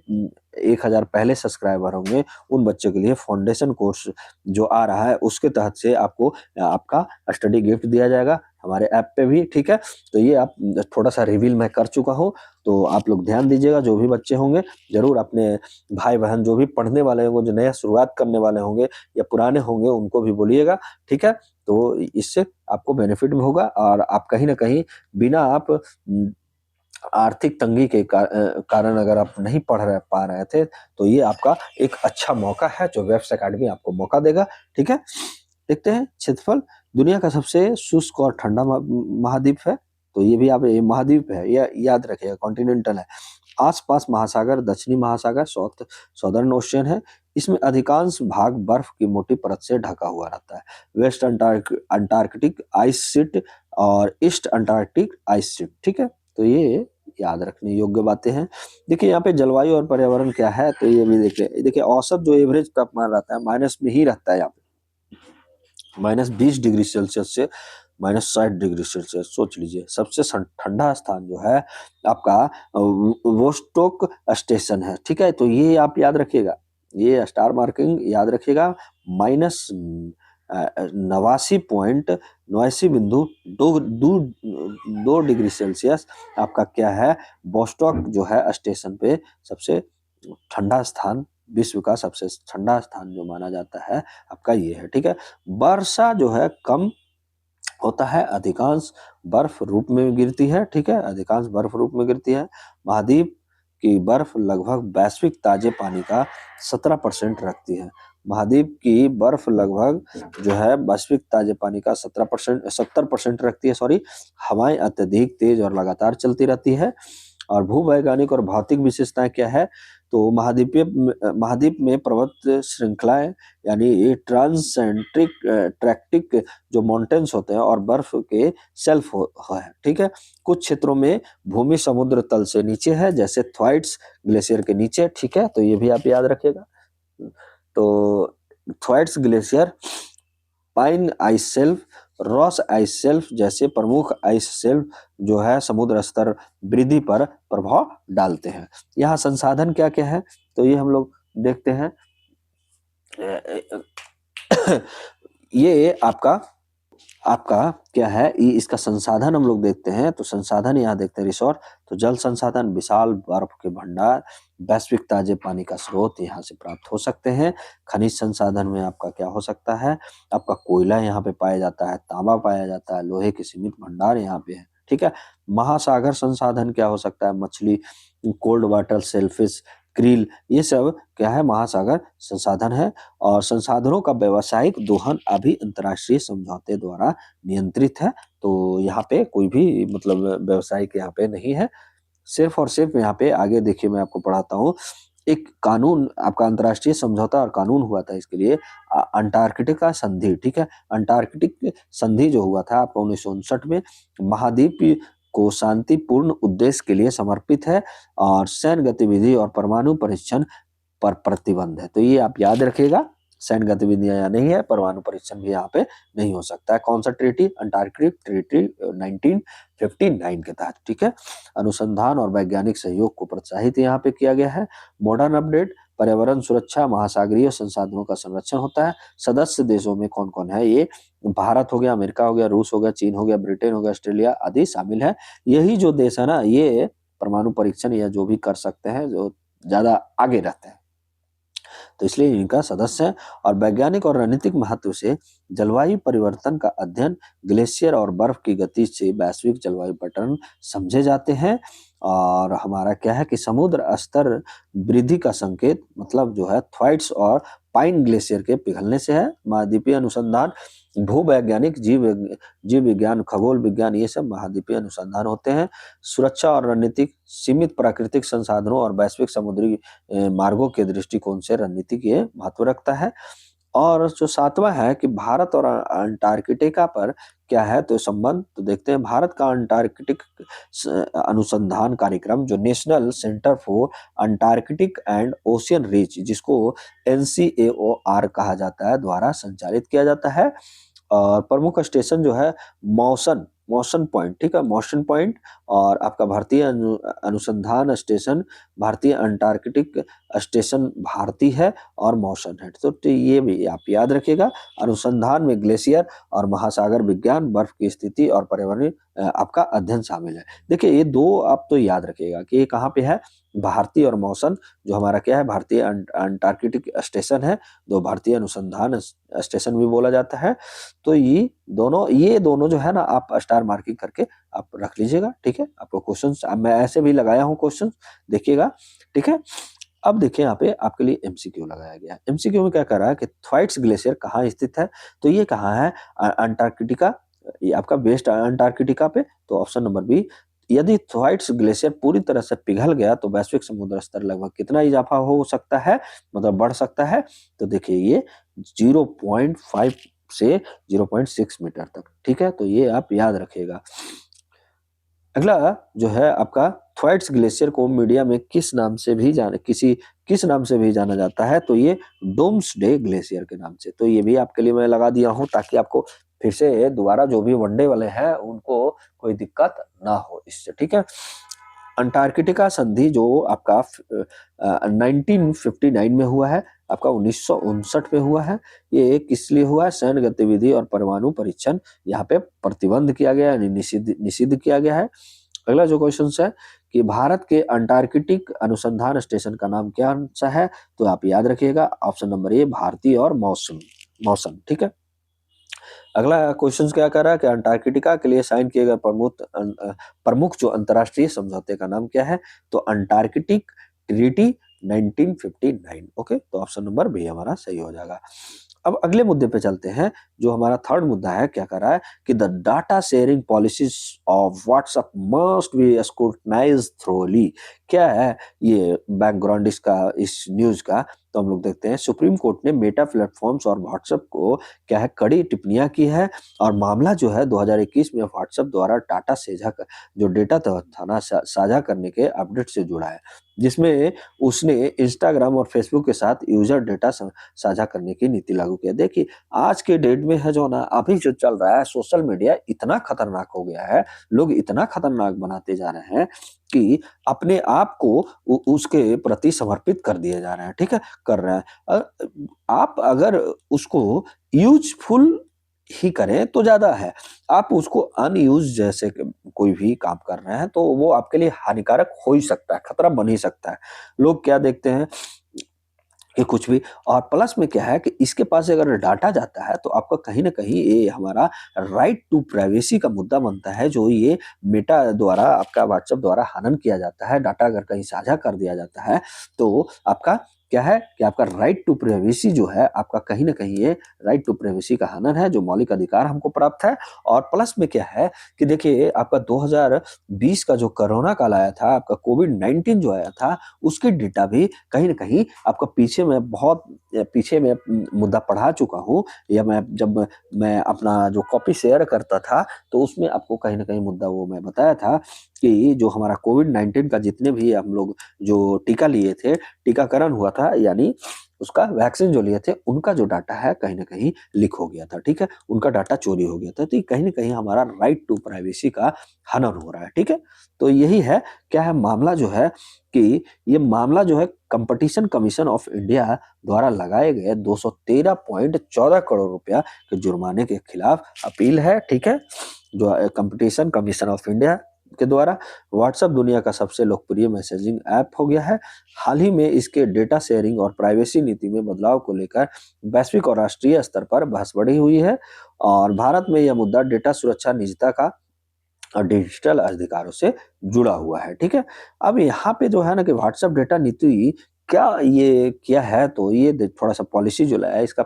1000 पहले सब्सक्राइबर होंगे, उन बच्चों के लिए फाउंडेशन कोर्स जो आ रहा है, उसके तहत से आपको आपका स्टडी गिफ्ट दिया जाएगा हमारे ऐप पे भी, ठीक है? तो ये आप थोड़ा सा रिवील मैं कर चुका हूँ, तो आप लोग ध्यान दीजिएगा। जो भी बच्चे होंगे, जरूर अपने भाई बहन जो भी पढ़ने वाले होंगे, जो नया शुरुआत करने वाले होंगे या पुराने होंगे, उनको भी बोलिएगा, ठीक है? तो इससे आपको बेनिफिट भी होगा, और आप कहीं ना कहीं बिना आप आर्थिक तंगी के कारण अगर आप नहीं पा रहे थे, तो ये आपका एक अच्छा मौका है जो वेब्स एकेडमी आपको मौका देगा, ठीक है? देखते हैं, क्षेत्रफल दुनिया का सबसे शुष्क और ठंडा महाद्वीप है। तो ये भी आप, ये महाद्वीप है, ये याद रखिएगा, कॉन्टिनेंटल है। आसपास महासागर, दक्षिणी महासागर, सौदर्न ओशियन है। इसमें अधिकांश भाग बर्फ की मोटी परत से ढका हुआ रहता है। वेस्ट अंटार्कटिक आइस शीट और ईस्ट अंटार्कटिक आइस शीट, ठीक है? तो ये याद रखने योग्य बातें हैं। देखिए, यहाँ पे जलवायु और पर्यावरण क्या है, तो ये भी देखिए औसत जो एवरेज तापमान रहता है, माइनस में ही रहता है यहाँ पे, -20 डिग्री सेल्सियस से -60 डिग्री सेल्सियस। सोच लीजिए, सबसे ठंडा स्थान जो है आपका वोस्टोक स्टेशन है, ठीक है? तो ये आप याद रखिएगा, ये स्टार मार्किंग याद रखिएगा। माइनस 89.89 दो डिग्री सेल्सियस आपका क्या है, बोस्टॉक जो है स्टेशन पे सबसे ठंडा स्थान, विश्व का सबसे ठंडा स्थान जो माना जाता है आपका ये है, ठीक है? वर्षा जो है कम होता है, अधिकांश बर्फ रूप में गिरती है, ठीक है, अधिकांश बर्फ रूप में गिरती है। महाद्वीप की बर्फ लगभग वैश्विक ताजे पानी का 17% रखती है। महाद्वीप की बर्फ लगभग जो है वैश्विक ताजे पानी का 70% रखती है, सॉरी। हवाएं अत्यधिक तेज और लगातार चलती रहती है। और भूवैज्ञानिक और भौतिक विशेषताएं क्या है, तो महाद्वीप में पर्वत श्रृंखलाएं, यानी ये ट्रांसेंट्रिक ट्रैक्टिक जो माउंटेन्स होते हैं और बर्फ के शेल्फ है, ठीक है। कुछ क्षेत्रों में भूमि समुद्र तल से नीचे है, जैसे थ्वाइट्स ग्लेशियर के नीचे, ठीक है, तो ये भी आप याद रखिएगा। तो Thwaites Glacier, Pine Ice Shelf, Ross Ice Shelf जैसे प्रमुख आइस शेल्फ जो है समुद्र स्तर वृद्धि पर प्रभाव डालते हैं। यहाँ संसाधन क्या क्या है, तो ये हम लोग देखते हैं। ये आपका आपका क्या है, ये इसका संसाधन हम लोग देखते हैं, तो संसाधन यहाँ देखते हैं रिसोर्स। तो जल संसाधन, विशाल बर्फ के भंडार, वैश्विक ताजे पानी का स्रोत यहाँ से प्राप्त हो सकते हैं। खनिज संसाधन में आपका क्या हो सकता है, आपका कोयला यहाँ पे पाया जाता है, तांबा पाया जाता है, लोहे के सीमित भंडार यहाँ पे है, ठीक है। महासागर संसाधन क्या हो सकता है, मछली, कोल्ड वाटर शेलफिश, क्रील, ये सब क्या है, महासागर संसाधन है। और संसाधनों का व्यावसायिक दोहन अभी अंतर्राष्ट्रीय समझौते द्वारा नियंत्रित है। तो यहाँ पे कोई भी मतलब व्यावसायिक यहाँ पे नहीं है। सिर्फ और सिर्फ यहाँ पे आगे देखिए, मैं आपको पढ़ाता हूँ। एक कानून आपका अंतर्राष्ट्रीय समझौता और कानून हुआ था इसके लिए, अंटार्कटिका संधि, ठीक है। अंटार्कटिक संधि जो हुआ था आपका 1959 में, महाद्वीप को शांतिपूर्ण उद्देश्य के लिए समर्पित है और सैन्य गतिविधि और परमाणु परीक्षण पर प्रतिबंध है। तो ये आप याद रखिएगा, सैन्य गतिविधियां यहाँ नहीं है, परमाणु परीक्षण भी यहाँ पे नहीं हो सकता है। कौन सा ट्रीटी, अंटार्कटिक ट्रीटी 1959 के तहत, ठीक है। अनुसंधान और वैज्ञानिक सहयोग को प्रोत्साहित यहाँ पे किया गया है। मॉडर्न अपडेट, पर्यावरण सुरक्षा, महासागरीय संसाधनों का संरक्षण होता है। सदस्य देशों में कौन कौन है, ये भारत हो गया, अमेरिका हो गया, रूस हो गया, चीन हो गया, ब्रिटेन हो गया, ऑस्ट्रेलिया आदि शामिल है। यही जो देश है ना, ये परमाणु परीक्षण या जो भी कर सकते हैं, जो ज्यादा आगे रहते हैं, तो इसलिए इनका सदस्य है। और वैज्ञानिक और रणनीतिक महत्व से जलवायु परिवर्तन का अध्ययन, ग्लेशियर और बर्फ की गति से वैश्विक जलवायु पैटर्न समझे जाते हैं। और हमारा क्या है कि समुद्र स्तर वृद्धि का संकेत मतलब जो है थ्वाइट्स और पाइन ग्लेशियर के पिघलने से है। महाद्वीपीय अनुसंधान, भूवैज्ञानिक, जीव विज्ञान, खगोल विज्ञान, ये सब महाद्वीपीय अनुसंधान होते हैं। सुरक्षा और रणनीतिक, सीमित प्राकृतिक संसाधनों और वैश्विक समुद्री मार्गों के दृष्टिकोण से रणनीतिक ये महत्व रखता है। और जो सातवां है कि भारत और अंटार्कटिका पर क्या है, तो संबंध तो देखते हैं। भारत का अंटार्कटिक अनुसंधान कार्यक्रम जो national centre for Antarctic and ocean rich, जिसको NCAOR कहा जाता है, द्वारा संचालित किया जाता है। और प्रमुख स्टेशन जो है मौसन मौसन पॉइंट, ठीक है, मौसन पॉइंट। और आपका भारतीय अनुसंधान स्टेशन, भारतीय अंटार्कटिक स्टेशन भारती है और मौसन है। तो ये भी आप याद रखिएगा। अनुसंधान में ग्लेशियर और महासागर विज्ञान, बर्फ की स्थिति और पर्यावरण आपका अध्ययन शामिल है। देखिए ये दो आप तो याद रखिएगा कि ये कहाँ पे है, भारतीय और मौसन, जो हमारा क्या है, भारतीय अंटार्कटिक स्टेशन है, दो भारतीय अनुसंधान स्टेशन भी बोला जाता है। तो ये दोनों जो है ना, आप स्टार मार्किंग करके आप रख लीजिएगा, ठीक है। आपको क्वेश्चंस मैं ऐसे भी लगाया हूँ क्वेश्चंस, देखिएगा, ठीक है। अब देखिए यहाँ पे आपके लिए एमसीक्यू लगाया गया है। एमसीक्यू में क्या कर रहा है कि थ्वाइट्स ग्लेशियर कहाँ स्थित है, तो ये कहाँ है, अंटार्कटिका, ये आपका वेस्ट अंटार्कटिका पे। तो ऑप्शन नंबर बी, यदि थ्वाइट्स ग्लेशियर पूरी तरह से पिघल गया तो वैश्विक समुद्र स्तर लगभग कितना इजाफा हो सकता है, मतलब बढ़ सकता है, तो देखिए ये 0.5 से 0.6 मीटर तक, ठीक है। तो ये आप याद रखिएगा। अगला जो है आपका, थ्वाइट्स ग्लेशियर को मीडिया में किस नाम से भी जाना जाता है, तो ये डोम्सडे ग्लेशियर के नाम से। तो ये भी आपके लिए मैं लगा दिया हूँ, ताकि आपको फिर से दोबारा जो भी वनडे वाले हैं उनको कोई दिक्कत ना हो इससे, ठीक है। अंटार्कटिका संधि जो आपका 1959 में हुआ है, आपका 1959 में हुआ है। ये किस लिए हुआ है, सैन्य गतिविधि और परमाणु परीक्षण यहाँ पे प्रतिबंध किया गया है, निषिद्ध किया गया है। अगला जो क्वेश्चन है कि भारत के अंटार्कटिक अनुसंधान स्टेशन का नाम क्या सा है, तो आप याद रखिएगा, ऑप्शन नंबर ए, भारती और मौसम, ठीक है। अगला क्वेश्चन क्या कर रहा है कि अंटार्कटिका के लिए साइन किए गए प्रमुख जो अंतर्राष्ट्रीय समझौते का नाम क्या है? तो अंटार्कटिक ट्रीटी 1959। ओके, तो ऑप्शन नंबर बी हमारा सही हो जाएगा। अब अगले मुद्दे पे चलते हैं। जो हमारा थर्ड मुद्दा है, क्या कर रहा है कि the data sharing policies of WhatsApp must be scrutinised thoroughly. क्या है ये बैकग्राउंड इसका, इस न्यूज का? तो हम लोग देखते हैं, सुप्रीम कोर्ट ने मेटा प्लेटफॉर्म्स और व्हाट्सएप को क्या है कड़ी टिप्पणियां की है। और मामला जो है 2021 में व्हाट्सएप द्वारा डाटा जो डेटा था ना साझा करने के अपडेट से जुड़ा है, जिसमें उसने इंस्टाग्राम और फेसबुक के साथ यूजर डेटा साझा करने की नीति लागू किया। देखिए, आज के डेट में है जो ना, अभी जो चल रहा है, सोशल मीडिया इतना खतरनाक हो गया है, लोग इतना खतरनाक बनाते जा रहे हैं कि अपने आप को उसके प्रति समर्पित कर दिए जा रहे हैं, ठीक है, कर रहे हैं। आप अगर उसको यूजफुल ही करें तो ज्यादा है। आप उसको अनयूज जैसे कोई भी काम कर रहे हैं तो वो आपके लिए हानिकारक हो ही सकता है, खतरा बन ही सकता है। लोग क्या देखते हैं कि कुछ भी। और प्लस में क्या है कि इसके पास से अगर डाटा जाता है तो आपका कहीं ना कहीं ये हमारा राइट टू प्राइवेसी का मुद्दा बनता है, जो ये मेटा द्वारा, आपका व्हाट्सएप द्वारा हनन किया जाता है। डाटा अगर कहीं साझा कर दिया जाता है तो आपका क्या है कि आपका राइट टू प्राइवेसी जो है, आपका कहीं ना कहीं ये राइट टू प्राइवेसी का हनन है, जो मौलिक अधिकार हमको प्राप्त है। और प्लस में क्या है कि देखिए, आपका 2020 का जो कोरोना काल आया था, आपका कोविड-19 जो आया था, उसके डेटा भी कहीं न कहीं आपका पीछे में बहुत पीछे में मुद्दा पढ़ा चुका हूँ, या जब मैं अपना जो कॉपी शेयर करता था, तो उसमें आपको कहीं न कहीं मुद्दा वो मैं बताया था कि जो हमारा कोविड-19 का जितने भी हम लोग जो टीका लिए थे, टीकाकरण हुआ था, यानी उसका वैक्सीन जो लिए थे, उनका जो डाटा है कहीं न कहीं लीक हो गया था, ठीक है? उनका डाटा चोरी हो गया था। तो ये कहीं न कहीं हमारा राइट टू प्राइवेसी का हनन हो रहा है, ठीक है? तो यही है, क्या है मामला जो है कि ये मामला जो है कंपटीशन कमीशन ऑफ इंडिया द्वारा लगाए गए 213.14 करोड़ रुपया के जुर्माने के खिलाफ अपील है, ठीक है? जो कंपटीशन कमीशन ऑफ इंडिया के द्वारा। व्हाट्सएप दुनिया का सबसे लोकप्रिय मैसेजिंग ऐप हो गया है। हाल ही में इसके डेटा शेयरिंग और प्राइवेसी नीति में बदलाव को लेकर वैश्विक और राष्ट्रीय स्तर पर बहस बढ़ी हुई है। और भारत में यह मुद्दा डेटा सुरक्षा, निजता का और डिजिटल अधिकारों से जुड़ा हुआ है, ठीक है? अब यहाँ पे जो है ना कि व्हाट्सएप डेटा नीति क्या ये किया है, तो ये थोड़ा-सा पॉलिसी जो लाया है, इसका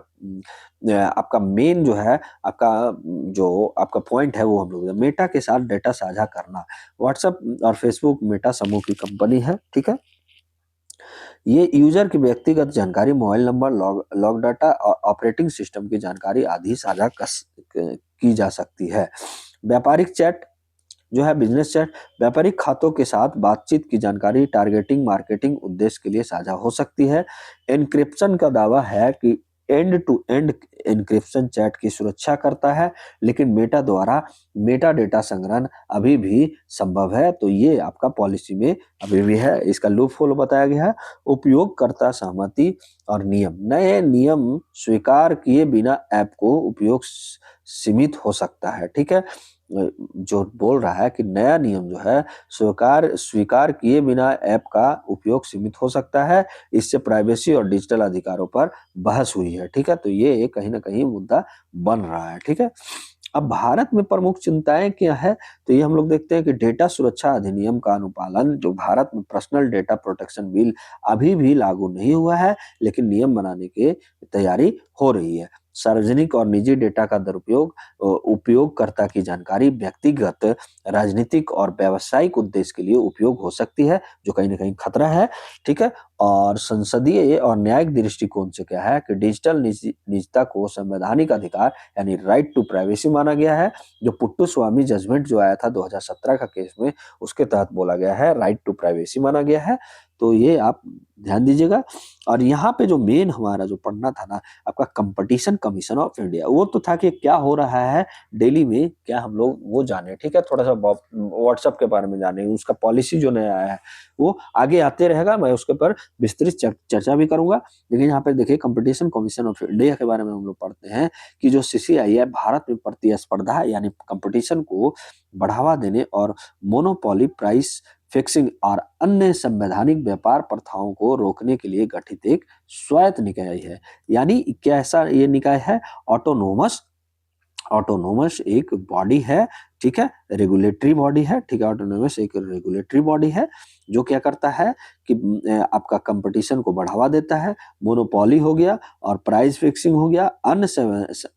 आपका मेन जो है, आपका जो आपका पॉइंट है, वो हम लोग मेटा के साथ डेटा साझा करना। व्हाट्सएप और फेसबुक मेटा समूह की कंपनी है, ठीक है? ये यूजर की व्यक्तिगत जानकारी, मोबाइल नंबर, लॉग डाटा और ऑपरेटिंग सिस्टम की जानकारी आदि साझा की जा सकती है। व्यापारिक चैट जो है, बिजनेस चैट, व्यापारिक खातों के साथ बातचीत की जानकारी टारगेटिंग, मार्केटिंग उद्देश्य के लिए साझा हो सकती है। एन्क्रिप्शन का दावा है कि end to end encryption chat की सुरक्षा करता है, लेकिन मेटा द्वारा मेटा डेटा संग्रहण अभी भी संभव है। तो ये आपका पॉलिसी में अभी भी है। इसका लूप होल बताया गया है। उपयोगकर्ता सहमति और नियम, नए नियम स्वीकार किए बिना ऐप को उपयोग सीमित हो सकता है, ठीक है? जो बोल रहा है कि नया नियम जो है, स्वीकार स्वीकार किए बिना ऐप का उपयोग सीमित हो सकता है। इससे प्राइवेसी और डिजिटल अधिकारों पर बहस हुई है, ठीक है? तो ये कहीं न कहीं मुद्दा बन रहा है, ठीक है? अब भारत में प्रमुख चिंताएँ क्या है? तो ये हम लोग देखते हैं कि डेटा सुरक्षा अधिनियम का अनुपालन, जो भारत में पर्सनल डेटा प्रोटेक्शन बिल अभी भी लागू नहीं हुआ है, लेकिन नियम बनाने की तैयारी हो रही है। सार्वजनिक और निजी डेटा का दुरुपयोग, उपयोगकर्ता की जानकारी व्यक्तिगत, राजनीतिक और व्यावसायिक उद्देश्य के लिए उपयोग हो सकती है, जो कहीं न कहीं खतरा है, ठीक है? और संसदीय और न्यायिक दृष्टिकोण से क्या है कि डिजिटल निजता को संवैधानिक अधिकार, यानी राइट टू प्राइवेसी माना गया है। जो पुट्टू स्वामी जजमेंट जो आया था 2017 का केस में, उसके तहत बोला गया है, राइट टू प्राइवेसी माना गया है। तो ये आप ध्यान दीजिएगा। और यहाँ पे जो मेन हमारा जो पढ़ना था ना, आपका कंपटीशन कमीशन ऑफ इंडिया, वो तो था कि क्या हो रहा है दिल्ली में, क्या हम लोग वो जाने, ठीक है? थोड़ा-सा व्हाट्सएप के बारे में जाने, उसका पॉलिसी जो नया आया है, वो आगे आते रहेगा, मैं उसके ऊपर विस्तृत चर्चा भी करूँगा। लेकिन यहाँ पे देखिए, कंपटीशन कमीशन ऑफ इंडिया के बारे में हम लोग पढ़ते हैं कि जो सीसीआई है, भारत में प्रतिस्पर्धा यानी कंपटीशन को बढ़ावा देने और मोनोपोली प्राइस फिक्सिंग और अन्य संवैधानिक व्यापार प्रथाओं को रोकने के लिए गठित एक स्वायत्त निकाय है। यानी कैसा ये निकाय है? ऑटोनोमस ऑटोनोमस एक बॉडी है, ठीक है, रेगुलेटरी बॉडी है, ठीक है, ऑटोनोमस एक रेगुलेटरी बॉडी है जो क्या करता है कि आपका कंपटीशन को बढ़ावा देता है, मोनोपोली हो गया और प्राइस फिक्सिंग हो गया, अन्य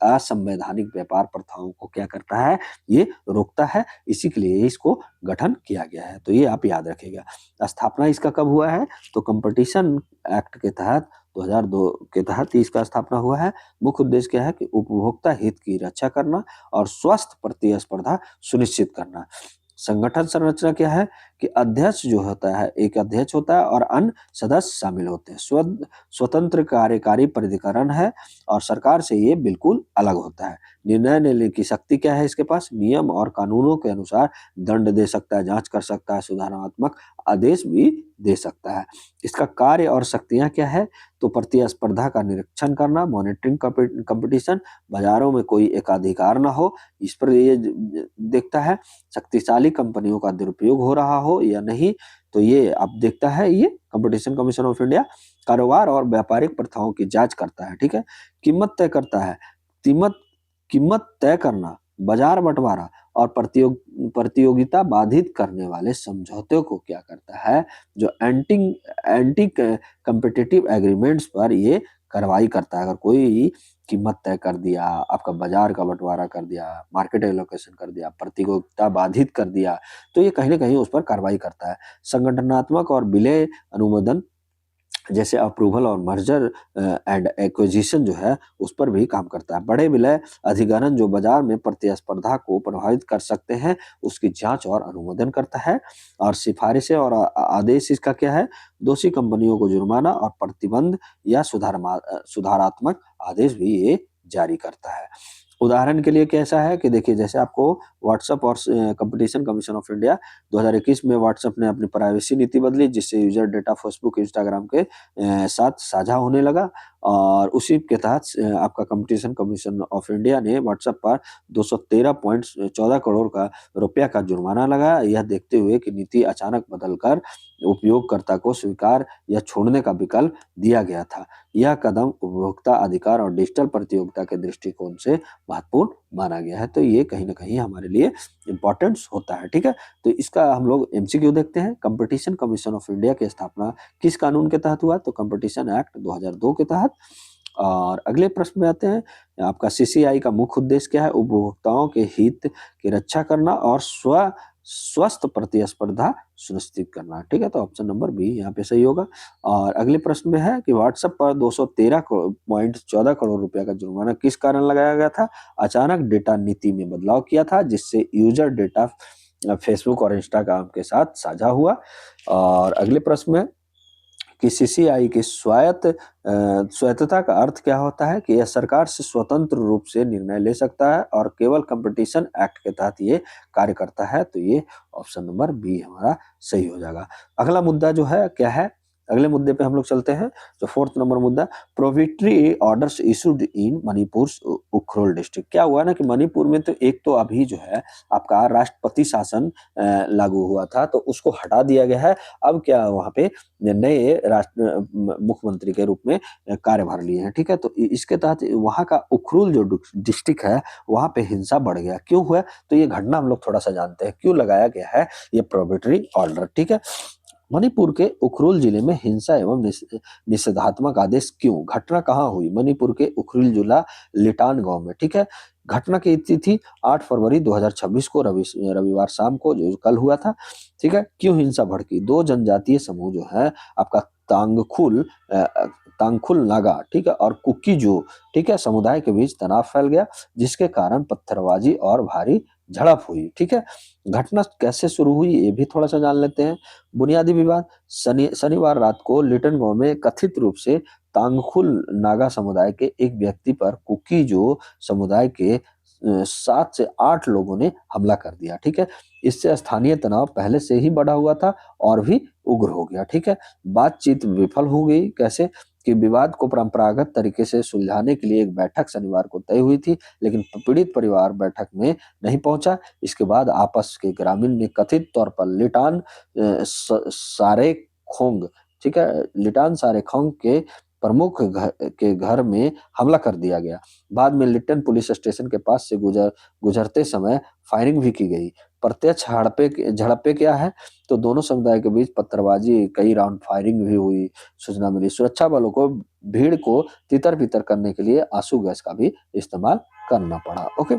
असंवैधानिक व्यापार प्रथाओं को क्या करता है, ये रोकता है। इसी के लिए इसको गठन किया गया है, तो ये आप याद रखिएगा। स्थापना इसका कब हुआ है, तो कंपटीशन एक्ट के तहत 2002 के तहत ही इसका स्थापना हुआ है। मुख्य उद्देश्य क्या है कि उपभोक्ता हित की रक्षा करना और स्वस्थ प्रतिस्पर्धा सुनिश्चित करना। संगठन संरचना क्या है कि अध्यक्ष जो होता है, एक अध्यक्ष होता है और अन्य सदस्य शामिल होते हैं। स्वतंत्र कार्यकारी प्राधिकरण है और सरकार से ये बिल्कुल अलग होता है। निर्णय लेने की शक्ति क्या है इसके पास, नियम और कानूनों के अनुसार दंड दे सकता है, जांच कर सकता है, सुधारात्मक आदेश भी दे सकता है। इसका कार्य और शक्तियां क्या है, तो प्रतिस्पर्धा का निरीक्षण करना, मॉनिटरिंग कंपटीशन, बाजारों में कोई एकाधिकार ना हो, इस पर ये देखता है। शक्तिशाली कंपनियों का दुरुपयोग हो रहा हो या नहीं, तो ये अब देखता है, ये कंपटीशन कमीशन ऑफ इंडिया। कारोबार और व्यापारिक प्रथाओं की जांच करता है, ठीक है। कीमत तय करता है, कीमत कीमत तय करना, बाजार बंटवारा और प्रतियोगिता बाधित करने वाले समझौते को क्या करता है, जो एंटी एंटी कम्पिटिटिव एग्रीमेंट्स पर ये कार्रवाई करता है। अगर कोई कीमत तय कर दिया, आपका बाजार का बंटवारा कर दिया, मार्केट एलोकेशन कर दिया, प्रतियोगिता बाधित कर दिया, तो ये कहीं ना कहीं उस पर कार्रवाई करता है। संगठनात्मक और विलय अनुमोदन जैसे अप्रूवल और मर्जर एंड एक्विजिशन जो है उस पर भी काम करता है। बड़े विलय अधिग्रहण जो बाजार में प्रतिस्पर्धा को प्रभावित कर सकते हैं, उसकी जांच और अनुमोदन करता है। और सिफारिशें और आदेश इसका क्या है, दोषी कंपनियों को जुर्माना और प्रतिबंध या सुधारात्मक आदेश भी ये जारी करता है। उदाहरण के लिए कैसा है कि देखिए, जैसे आपको व्हाट्सएप और कंपटीशन कमीशन ऑफ इंडिया 2021 में व्हाट्सएप ने अपनी प्राइवेसी नीति बदली, जिससे यूजर डेटा फेसबुक, इंस्टाग्राम के साथ साझा होने लगा। और उसी के तहत आपका कंपटीशन कमीशन ऑफ इंडिया ने व्हाट्सएप पर 213.14 करोड़ का रुपया का जुर्माना लगाया। यह देखते हुए कि नीति अचानक बदलकर उपयोगकर्ता को स्वीकार या छोड़ने का विकल्प दिया गया था। यह कदम उपभोक्ता अधिकार और डिजिटल प्रतियोगिता के दृष्टिकोण से महत्वपूर्ण माना गया है, तो ये कहीं ना कहीं हमारे लिए इम्पोर्टेंस होता है, ठीक है। तो इसका हम लोग एमसीक्यू देखते हैं। कंपटीशन कमीशन ऑफ इंडिया की स्थापना किस कानून के तहत हुआ, तो कंपटीशन एक्ट 2002 के तहत। और अगले प्रश्न में आते हैं, आपका सीसीआई का मुख्य उद्देश्य क्या है, उपभोक्ताओं के हित की रक्षा करना और स्वस्थ प्रतिस्पर्धा सुनिश्चित करना, ठीक है। तो ऑप्शन नंबर बी यहाँ पे सही होगा। और अगले प्रश्न में है कि व्हाट्सएप पर 213.14 करोड़ रुपया का जुर्माना किस कारण लगाया गया था, अचानक डेटा नीति में बदलाव किया था, जिससे यूजर डेटा फेसबुक और इंस्टाग्राम के साथ साझा हुआ। और अगले प्रश्न में कि सीसीआई की स्वायत्तता का अर्थ क्या होता है, कि यह सरकार से स्वतंत्र रूप से निर्णय ले सकता है और केवल कंपटीशन एक्ट के तहत ये कार्य करता है, तो ये ऑप्शन नंबर बी हमारा सही हो जाएगा। अगला मुद्दा जो है क्या है, अगले मुद्दे पे हम लोग चलते हैं। जो फोर्थ नंबर मुद्दा, prohibitory orders issued in Manipur Ukhrul district. क्या हुआ ना कि मणिपुर में तो एक तो अभी जो है आपका राष्ट्रपति शासन लागू हुआ था, तो उसको हटा दिया गया है। अब क्या वहाँ पे नए मुख्यमंत्री के रूप में कार्यभार लिए हैं, ठीक है। तो इसके तहत वहाँ का उखरुल जो डिस्ट्रिक्ट है, वहाँ पे हिंसा बढ़ गया। क्यों हुआ, तो ये घटना हम लोग थोड़ा सा जानते हैं, क्यों लगाया गया है ये प्रोहिबिटरी ऑर्डर, ठीक है। मणिपुर के उखरुल जिले में हिंसा एवं निषेधात्मक आदेश क्यों, घटना कहाँ हुई, मणिपुर के उखरुल जिला लिटान गांव में, ठीक है। घटना की तिथि 8 फरवरी 2026 को रविवार शाम को, जो कल हुआ था, ठीक है। क्यों हिंसा भड़की, दो जनजातीय समूह जो है आपका तांगखुल नागा, ठीक है, और कुकी जो, ठीक है, समुदाय के बीच तनाव फैल गया, जिसके कारण पत्थरबाजी और भारी झड़प हुई, ठीक है। घटना कैसे शुरू हुई ये भी थोड़ा सा जान लेते हैं। बुनियादी विवाद, शनिवार रात को लिटन गांव में कथित रूप से तांगखुल नागा समुदाय के एक व्यक्ति पर कुकी जो समुदाय के 7 से 8 लोगों ने हमला कर दिया, ठीक है। इससे स्थानीय तनाव पहले से ही बढ़ा हुआ था और भी उग्र हो गया, ठीक है। बातचीत विफल हो गई, कैसे कि विवाद को परंपरागत तरीके से सुलझाने के लिए एक बैठक शनिवार को तय हुई थी, लेकिन पीड़ित परिवार बैठक में नहीं पहुंचा। इसके बाद आपस के ग्रामीण ने कथित तौर पर लिटान सारे खोंग, ठीक है, लिटान सारे खोंग के प्रमुख के घर में हमला कर दिया गया। बाद में लिट्टन पुलिस स्टेशन के पास से गुजरते समय फायरिंग भी की गई। प्रत्यक्ष झड़पें क्या है, तो दोनों समुदाय के बीच पत्थरबाजी, कई राउंड फायरिंग भी हुई, सूचना मिली। सुरक्षा बलों को भीड़ को तितर-बितर करने के लिए आंसू गैस का भी इस्तेमाल करना पड़ा। ओके।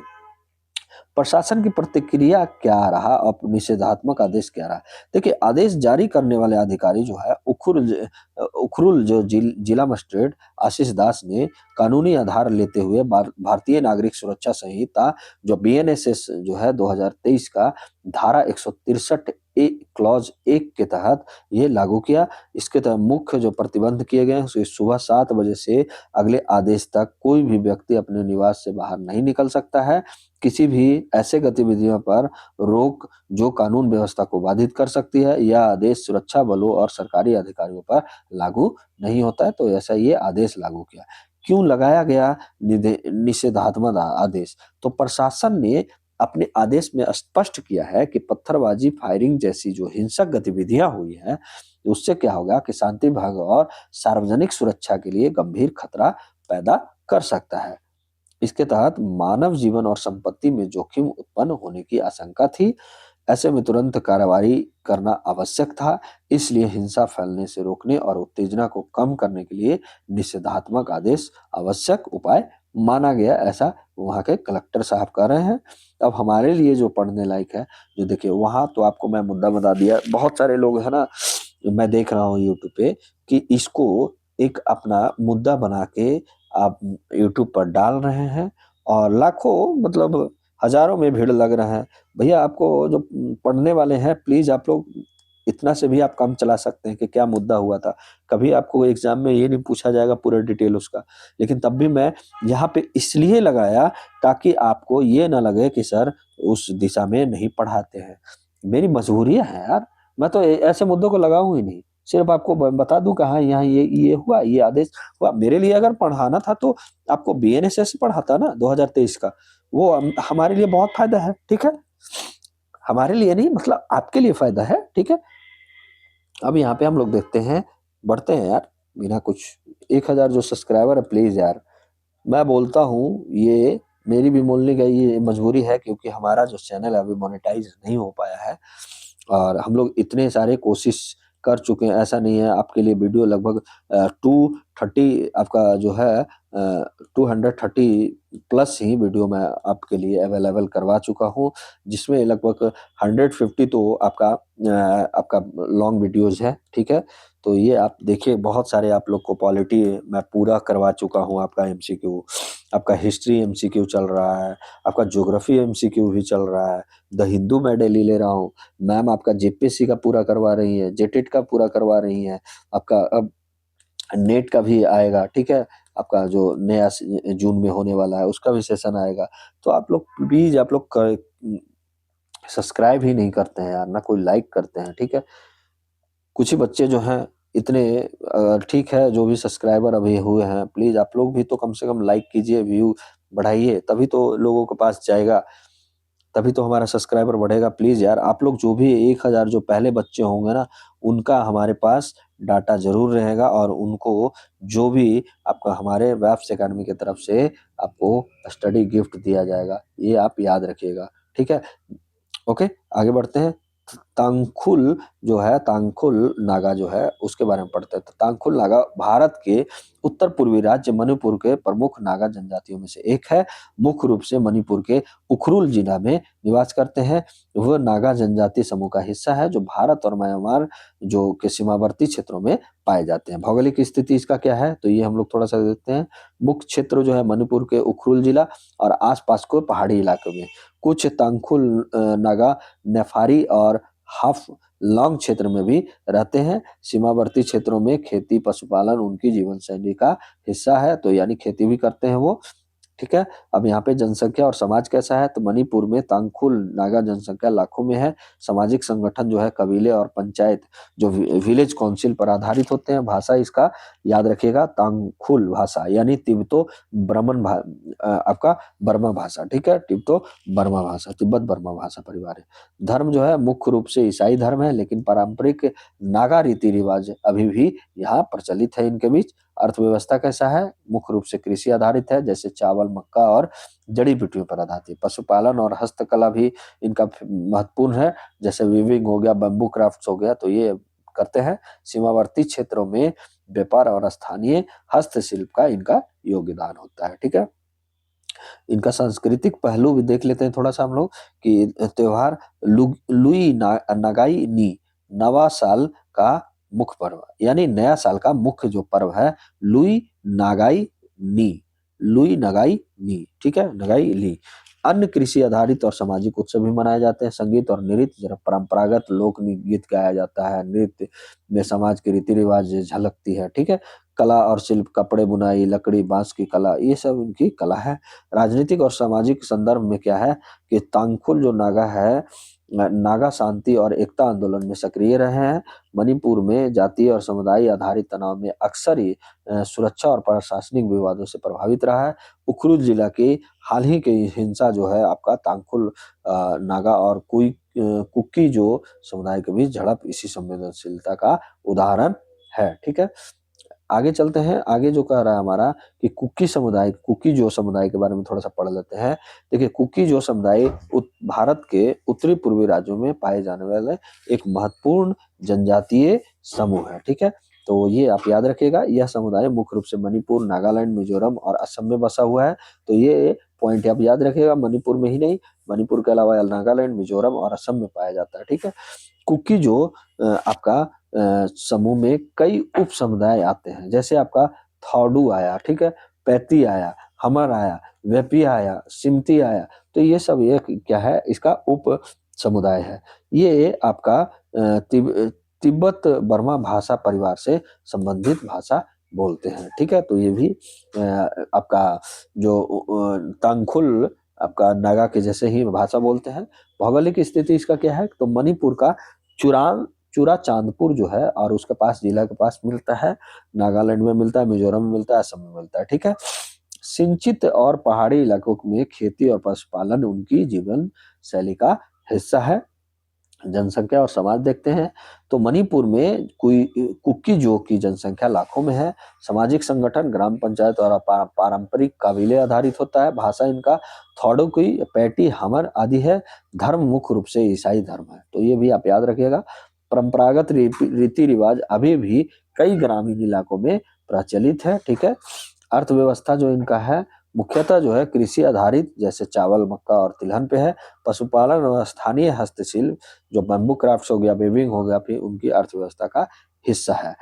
प्रशासन की प्रतिक्रिया क्या रहा और निषेधात्मक आदेश क्या रहा? देखिए, आदेश जारी करने वाले अधिकारी जो है उखरुल जो जिला मजिस्ट्रेट आशीष दास ने कानूनी आधार लेते हुए भारतीय नागरिक सुरक्षा संहिता जो बीएनएसएस जो है 2023 का धारा 163 ए क्लॉज 1 के तहत ये लागू किया। इसके तहत मुख्य जो प्रतिबंध किए गए हैं, सुबह 7 बजे से अगले आदेश तक कोई भी व्यक्ति अपने निवास से बाहर नहीं निकल सकता है। किसी भी ऐसे गतिविधियों पर रोक जो कानून व्यवस्था को बाधित कर सकती है, यह आदेश सुरक्षा बलों और सरकारी अधिकारियों पर लागू नहीं होता है, तो ऐसा ये आदेश लागू किया। क्यों लगाया गया निषेधात्मक आदेश? तो प्रशासन ने अपने आदेश में स्पष्ट किया है कि पत्थरबाजी, फायरिंग जैसी जो हिंसक गतिविधियां हुई हैं, उससे क्या होगा कि शांति भंग और सार्वजनिक सुरक्षा के लिए गंभीर खतरा पैदा कर सकता है। इसके तहत मानव जीवन और संपत्ति में जोखिम उत्पन्न होने की आशंका थी। ऐसे में तुरंत कार्रवाई करना आवश्यक था। इसलिए हिंसा फैलने से रोकने और उत्तेजना को कम करने के लिए निषेधात्मक आदेश आवश्यक उपाय माना गया, ऐसा वहाँ के कलेक्टर साहब कह रहे हैं। अब हमारे लिए जो पढ़ने लायक है, जो देखिए वहाँ तो आपको मैं मुद्दा बता दिया। बहुत सारे लोग है ना, मैं देख रहा हूँ यूट्यूब पे कि इसको एक अपना मुद्दा बना के आप यूट्यूब पर डाल रहे हैं और लाखों मतलब हज़ारों में भीड़ लग रहा है। भैया आपको जो पढ़ने वाले हैं, प्लीज़ आप लोग इतना से भी आप काम चला सकते हैं कि क्या मुद्दा हुआ था। कभी आपको एग्ज़ाम में ये नहीं पूछा जाएगा पूरा डिटेल उसका। लेकिन तब भी मैं यहाँ पे इसलिए लगाया ताकि आपको ये ना लगे कि सर उस दिशा में नहीं पढ़ाते हैं। मेरी मजबूरियाँ हैं यार, मैं तो ऐसे मुद्दों को लगाऊँ ही नहीं। सिर्फ़ आपको बता दूँ कि हाँ, यहाँ ये हुआ, ये आदेश हुआ। मेरे लिए अगर पढ़ाना था तो आपको बीएनएसएस पढ़ाता ना 2023 का। वो हमारे लिए बहुत फ़ायदा है, ठीक है? हमारे लिए नहीं, मतलब आपके लिए फ़ायदा है, ठीक है? अब यहाँ पे हम लोग देखते हैं, बढ़ते हैं यार, बिना कुछ 1000 जो सब्सक्राइबर है प्लीज़ यार, मैं बोलता हूँ ये मेरी भी बोलने का ये मजबूरी है क्योंकि हमारा जो चैनल है अभी मोनेटाइज़ नहीं हो पाया है और हम लोग इतने सारे कोशिश कर चुके हैं। ऐसा नहीं है, आपके लिए वीडियो लगभग 230 आपका जो है 230 प्लस ही वीडियो मैं आपके लिए अवेलेबल करवा चुका हूँ, जिसमें लगभग 150 तो आपका लॉन्ग वीडियोज़ है, ठीक है? तो ये आप देखिए, बहुत सारे आप लोग को पॉलिटी मैं पूरा करवा चुका हूँ। आपका एमसीक्यू, आपका हिस्ट्री एमसीक्यू चल रहा है, आपका ज्योग्राफी एमसीक्यू भी चल रहा है, द हिंदू मैं डेली ले रहा हूँ। मैम आपका जेपीएससी का पूरा करवा रही हैं, जेटेट का पूरा करवा रही हैं, आपका अब नेट का भी आएगा, ठीक है? आपका जो नया जून में होने वाला है उसका भी सेशन आएगा। तो आप लोग प्लीज़ आप लोग सब्सक्राइब ही नहीं करते हैं यार, ना कोई लाइक करते हैं, ठीक है? कुछ ही बच्चे जो हैं इतने ठीक है, जो भी सब्सक्राइबर अभी हुए हैं, प्लीज़ आप लोग भी तो कम से कम लाइक कीजिए, व्यू बढ़ाइए, तभी तो लोगों के पास जाएगा, तभी तो हमारा सब्सक्राइबर बढ़ेगा। प्लीज़ यार, आप लोग जो भी 1000 जो पहले बच्चे होंगे ना, उनका हमारे पास डाटा ज़रूर रहेगा और उनको जो भी आपका हमारे वेब्स अकेडमी की तरफ से आपको स्टडी गिफ्ट दिया जाएगा, ये आप याद रखिएगा, ठीक है? ओके, आगे बढ़ते हैं। तांगखुल जो है, तांगखुल नागा जो है, उसके बारे में पढ़ते हैं। तो तांगखुल नागा भारत के उत्तर-पूर्वी राज्य मणिपुर के प्रमुख नागा जनजातियों में से एक है। मुख्य रूप से मणिपुर के उखरुल जिला में निवास करते हैं। वह नागा जनजाति समूह का हिस्सा है, जो भारत और म्यांमार जो के सीमावर्ती क्षेत्रों में पाए जाते हैं। भौगोलिक स्थिति इसका क्या है? तो ये हम लोग थोड़ा-सा देखते हैं। मुख्य क्षेत्र जो है मणिपुर के उखरुल जिला और आस-पास के पहाड़ी इलाकों में। कुछ तांगखुल नागा नेफारी और हाफलॉन्ग क्षेत्र में भी रहते हैं। सीमावर्ती क्षेत्रों में खेती, पशुपालन उनकी जीवन शैली का हिस्सा है, तो यानी खेती भी करते हैं वो, ठीक है? अब यहाँ पे जनसंख्या और समाज कैसा है? तो मणिपुर में तांगखुल नागा जनसंख्या लाखों में है। सामाजिक संगठन जो है कबीले और पंचायत जो विलेज काउंसिल पर आधारित होते हैं। भाषा इसका याद रखिएगा तांगखुल भाषा यानी तिब्बतो ब्रमन आपका बर्मा भाषा, ठीक है, तिब्बतो बर्मा भाषा, तिब्बत बर्मा भाषा परिवार है। धर्म जो है मुख्य रूप से ईसाई धर्म है, लेकिन पारंपरिक नागा रीति रिवाज अभी भी यहाँ प्रचलित है इनके बीच। अर्थव्यवस्था कैसा है, मुख्य रूप से कृषि आधारित है, जैसे चावल, मक्का और जड़ी बूटियों पर आधारित है। पशुपालन और हस्तकला भी इनका महत्वपूर्ण है, जैसे वीविंग हो गया, बम्बू क्राफ्ट्स हो गया, तो ये करते हैं। सीमावर्ती क्षेत्रों में व्यापार और स्थानीय हस्तशिल्प का इनका योगदान होता है, ठीक है। इनका सांस्कृतिक पहलू भी देख लेते हैं थोड़ा सा हम लोग कि त्योहार लुई नगाई नी, नवा साल का मुख्य पर्व, यानी नया साल का मुख्य जो पर्व है लुई नागाई नी, लुई नगाई नी, ठीक है, नगाई ली। अन्य कृषि आधारित और सामाजिक उत्सव भी मनाए जाते हैं। संगीत और नृत्य, जरा परंपरागत लोक गीत गाया जाता है, नृत्य में समाज की रीति रिवाज झलकती है, ठीक है। कला और शिल्प, कपड़े बुनाई, लकड़ी, बांस की कला, ये सब इनकी कला है। राजनीतिक और सामाजिक संदर्भ में क्या है कि तांगखुल जो नागा है, नागा शांति और एकता आंदोलन में सक्रिय रहे हैं। मणिपुर में जातीय और समुदाय आधारित तनाव में अक्सर ही सुरक्षा और प्रशासनिक विवादों से प्रभावित रहा है। उखरुल जिला की हाल ही की हिंसा जो है आपका तांगखुल नागा और कुकी जो समुदाय के बीच झड़प इसी संवेदनशीलता का उदाहरण है, ठीक है। आगे चलते हैं। आगे जो कह रहा है हमारा कि कुकी जो समुदाय के बारे में थोड़ा सा पढ़ लेते हैं। देखिए, कुकी जो समुदाय भारत के उत्तरी पूर्वी राज्यों में पाए जाने वाले एक महत्वपूर्ण जनजातीय समूह है, ठीक है। तो ये आप याद रखिएगा, यह समुदाय मुख्य रूप से मणिपुर, नागालैंड, मिजोरम और असम में बसा हुआ है। तो ये पॉइंट आप याद रखिएगा, मणिपुर में ही नहीं, मणिपुर के अलावा नागालैंड, मिजोरम और असम में पाया जाता है, ठीक है। कुकी जो आपका समूह में कई उप समुदाय आते हैं, जैसे आपका थॉडू आया, ठीक है, पैती आया, हमर आया, वेपी आया, सिमती आया, तो ये सब एक क्या है, इसका उप समुदाय है। ये आपका तिब्बत बर्मा भाषा परिवार से संबंधित भाषा बोलते हैं, ठीक है। तो ये भी आपका जो तांगखुल आपका नागा के जैसे ही भाषा बोलते हैं। भौगोलिक स्थिति इसका क्या है, तो मणिपुर का चुरांग चूरा चांदपुर जो है और उसके पास जिला के पास मिलता है, नागालैंड में मिलता है, मिजोरम में मिलता है, असम में मिलता है, ठीक है। सिंचित और पहाड़ी इलाकों में खेती और पशुपालन उनकी जीवन शैली का हिस्सा है। जनसंख्या और समाज देखते हैं तो मणिपुर में कुकी जो की जनसंख्या लाखों में है। सामाजिक संगठन ग्राम पंचायत और पारंपरिक काबिले आधारित होता है। भाषा इनका थोडुकुई, पैटी, हमर आदि है। धर्म मुख्य रूप से ईसाई धर्म है, तो ये भी आप याद रखिएगा। परंपरागत रीति रिवाज अभी भी कई ग्रामीण इलाकों में प्रचलित है, ठीक है। अर्थव्यवस्था जो इनका है मुख्यतः जो है कृषि आधारित, जैसे चावल, मक्का और तिलहन पे है। पशुपालन और स्थानीय हस्तशिल्प जो बैम्बू क्राफ्ट्स हो गया, वीविंग हो गया, फिर उनकी अर्थव्यवस्था का हिस्सा है,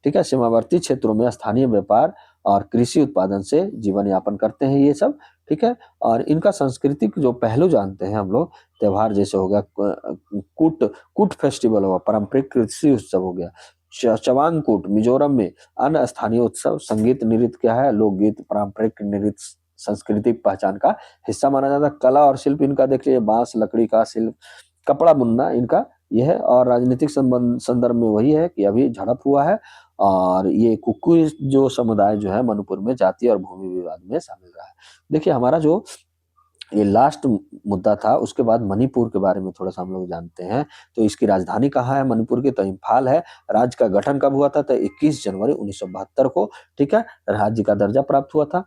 ठीक है। सीमावर्ती क्षेत्रों में स्थानीय व्यापार और कृषि उत्पादन से जीवन यापन करते हैं ये सब, ठीक है। और इनका सांस्कृतिक जो पहलू जानते हैं हम लोग, त्योहार जैसे हो गया कुट कुट फेस्टिवल हुआ, पारंपरिक कृषि उत्सव हो गया, चवांगकुट मिजोरम में। अन्य स्थानीय उत्सव, संगीत, नृत्य क्या है, लोकगीत, पारंपरिक नृत्य सांस्कृतिक पहचान का हिस्सा माना जाता है। कला और शिल्प इनका देख लीजिए, बांस, लकड़ी का शिल्प, कपड़ा बुनना इनका यह है। और राजनीतिक संदर्भ में वही है कि अभी झड़प हुआ है और ये कुकी जो समुदाय जो है मणिपुर में जातीय और भूमि विवाद में शामिल रहा है। देखिए, हमारा जो ये लास्ट मुद्दा था, उसके बाद मणिपुर के बारे में थोड़ा सा हम लोग जानते हैं। तो इसकी राजधानी कहाँ है मणिपुर की, तो इम्फाल है। राज्य का गठन कब हुआ था, तो 21 जनवरी 1972 को, ठीक है। राज्य का दर्जा प्राप्त हुआ था।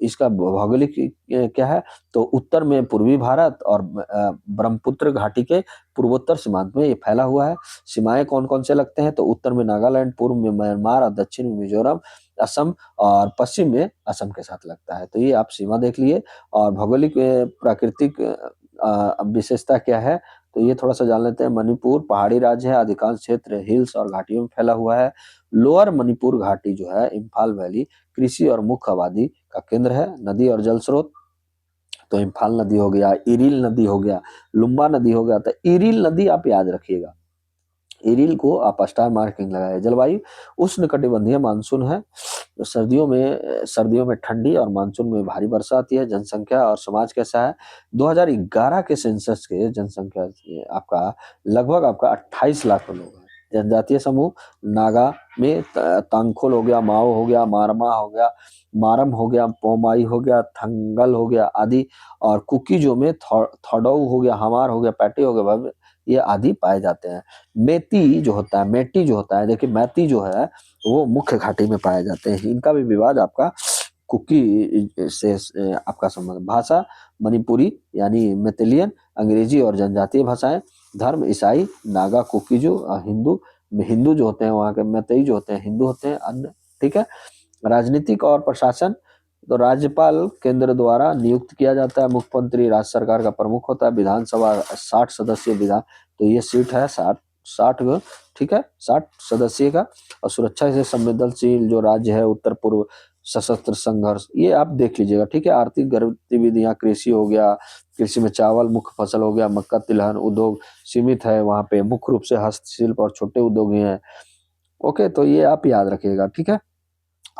इसका भौगोलिक क्या है, तो उत्तर में पूर्वी भारत और ब्रह्मपुत्र घाटी के पूर्वोत्तर सीमांत में ये फैला हुआ है। सीमाएं कौन कौन से लगते हैं, तो उत्तर में नागालैंड, पूर्व में म्यांमार और दक्षिण में मिजोरम, असम और पश्चिम में असम के साथ लगता है। तो ये आप सीमा देख लिए। और भौगोलिक प्राकृतिक विशेषता क्या है, तो ये थोड़ा सा जान लेते हैं। मणिपुर पहाड़ी राज्य है, अधिकांश क्षेत्र हिल्स और घाटियों में फैला हुआ है। लोअर मणिपुर घाटी जो है, इम्फाल वैली कृषि और मुख्य आबादी का केंद्र है। नदी और जल स्रोत, तो इम्फाल नदी हो गया, इरिल नदी हो गया, लुम्बा नदी हो गया। तो इरिल नदी आप याद रखिएगा, इरिल को आप स्टार मार्किंग लगाए। जलवायु उष्णकटिबंधीय मानसून है। सर्दियों में ठंडी और मानसून में भारी वर्षा आती है। जनसंख्या और समाज कैसा है, 2011 के सेंसस के जनसंख्या आपका लगभग आपका 28 लाख लोग हैं। जनजातीय समूह नागा में तांगखोल हो गया, माओ हो गया, मारमा हो गया, मारम हो गया, पोमाई हो गया, थंगल हो गया आदि। और कुकीजों में थोडौ हो गया, हमार हो गया, पैटी हो गया, ये आदि पाए जाते हैं। मेती जो होता है, मेटी जो होता है, देखिए मैती जो है वो मुख्य घाटी में पाए जाते हैं। इनका भी विवाद आपका कुकी से आपका संबंध। भाषा मणिपुरी यानी मैतेलियन, अंग्रेजी और जनजातीय भाषाएं। धर्म ईसाई, नागा, कुकीजो, हिंदू। हिंदू जो होते हैं वहाँ के, मैतेई जो होते हैं हिंदू होते हैं अन्य, ठीक है। राजनीतिक और प्रशासन, तो राज्यपाल केंद्र द्वारा नियुक्त किया जाता है, मुख्यमंत्री राज्य सरकार का प्रमुख होता है, विधानसभा 60 सदस्यीय विधान, तो ये सीट है 60 गो, ठीक है, 60 सदस्य का। और सुरक्षा से संवेदनशील जो राज्य है उत्तर पूर्व सशस्त्र संघर्ष, ये आप देख लीजिएगा, ठीक है। आर्थिक गतिविधियां, कृषि हो गया, कृषि में चावल मुख्य फसल हो गया, मक्का तिलहन उद्योग सीमित है वहाँ पे, मुख्य रूप से हस्तशिल्प और छोटे उद्योग ही हैं। ओके, तो ये आप याद रखिएगा, ठीक है।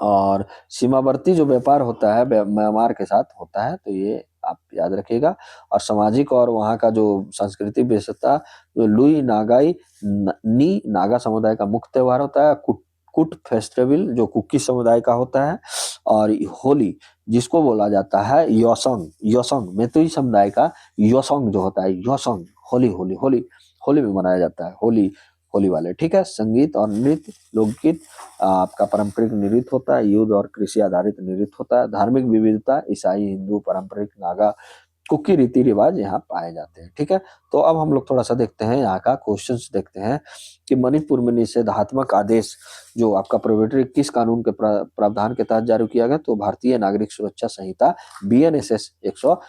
और सीमावर्ती जो व्यापार होता है म्यांमार के साथ होता है, तो ये आप याद रखिएगा। और सामाजिक और वहाँ का जो सांस्कृतिक विशेषता, जो लुई नागाई नी नागा समुदाय का मुख्य त्योहार होता है, कुट कुट फेस्टिवल जो कुकी समुदाय का होता है, और होली जिसको बोला जाता है योसंग, योसंग मेतुई समुदाय का योसंग जो होता है, योसंग होली होली होली होली में मनाया जाता है, होली होली वाले, ठीक है। संगीत और नृत्य, लोकगीत आपका पारंपरिक नृत्य होता है, युद्ध और कृषि आधारित नृत्य होता है। धार्मिक विविधता, ईसाई, हिंदू, पारंपरिक, नागा, कुकी रीति रिवाज यहाँ पाए जाते हैं, ठीक है। तो अब हम लोग थोड़ा सा देखते हैं यहाँ का क्वेश्चंस देखते हैं कि मणिपुर में निषेधात्मक आदेश जो आपका प्रोहिबिटरी किस कानून के प्रावधान के तहत जारी किया गया, तो भारतीय नागरिक सुरक्षा संहिता BNSS 100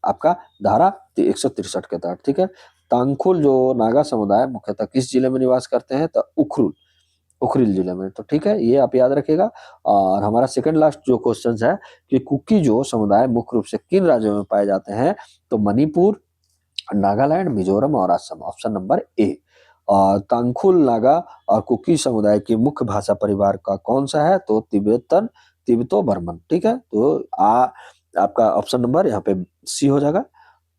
आपका धारा 163 के तहत, ठीक है। तांगखुल जो नागा समुदाय मुख्यतः किस जिले में निवास करते हैं, तो उखरुल, उखरुल जिले में, तो ठीक है, ये आप याद रखिएगा। और हमारा सेकंड लास्ट जो क्वेश्चन है कि कुकी जो समुदाय मुख्य रूप से किन राज्यों में पाए जाते हैं, तो मणिपुर, नागालैंड, मिजोरम और असम, ऑप्शन नंबर ए। और तांगखुल नागा और कुकी समुदाय की मुख्य भाषा परिवार का कौन सा है, तो तिब्बतन, तिब्बतो बर्मन, ठीक है। तो आपका ऑप्शन नंबर यहाँ पे सी हो जाएगा।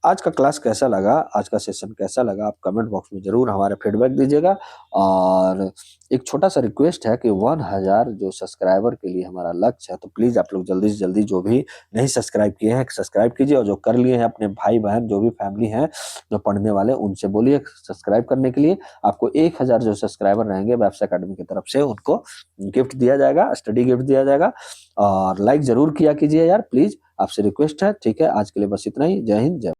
आज का क्लास कैसा लगा, आज का सेशन कैसा लगा, आप कमेंट बॉक्स में ज़रूर हमारे फीडबैक दीजिएगा। और एक छोटा-सा रिक्वेस्ट है कि 1000 जो सब्सक्राइबर के लिए हमारा लक्ष्य है, तो प्लीज़ आप लोग जल्दी से जल्दी जो भी नहीं सब्सक्राइब किए हैं, सब्सक्राइब कीजिए। और जो कर लिए हैं अपने भाई-बहन जो भी फैमिली हैं, जो पढ़ने वाले, उनसे बोलिए सब्सक्राइब करने के लिए। आपको 1000 जो सब्सक्राइबर रहेंगे वेब्स अकेडमी की तरफ से, उनको गिफ्ट दिया जाएगा, स्टडी गिफ्ट दिया जाएगा। और लाइक ज़रूर किया कीजिए यार प्लीज़, आपसे रिक्वेस्ट है, ठीक है। आज के लिए बस इतना ही। जय हिंद, जय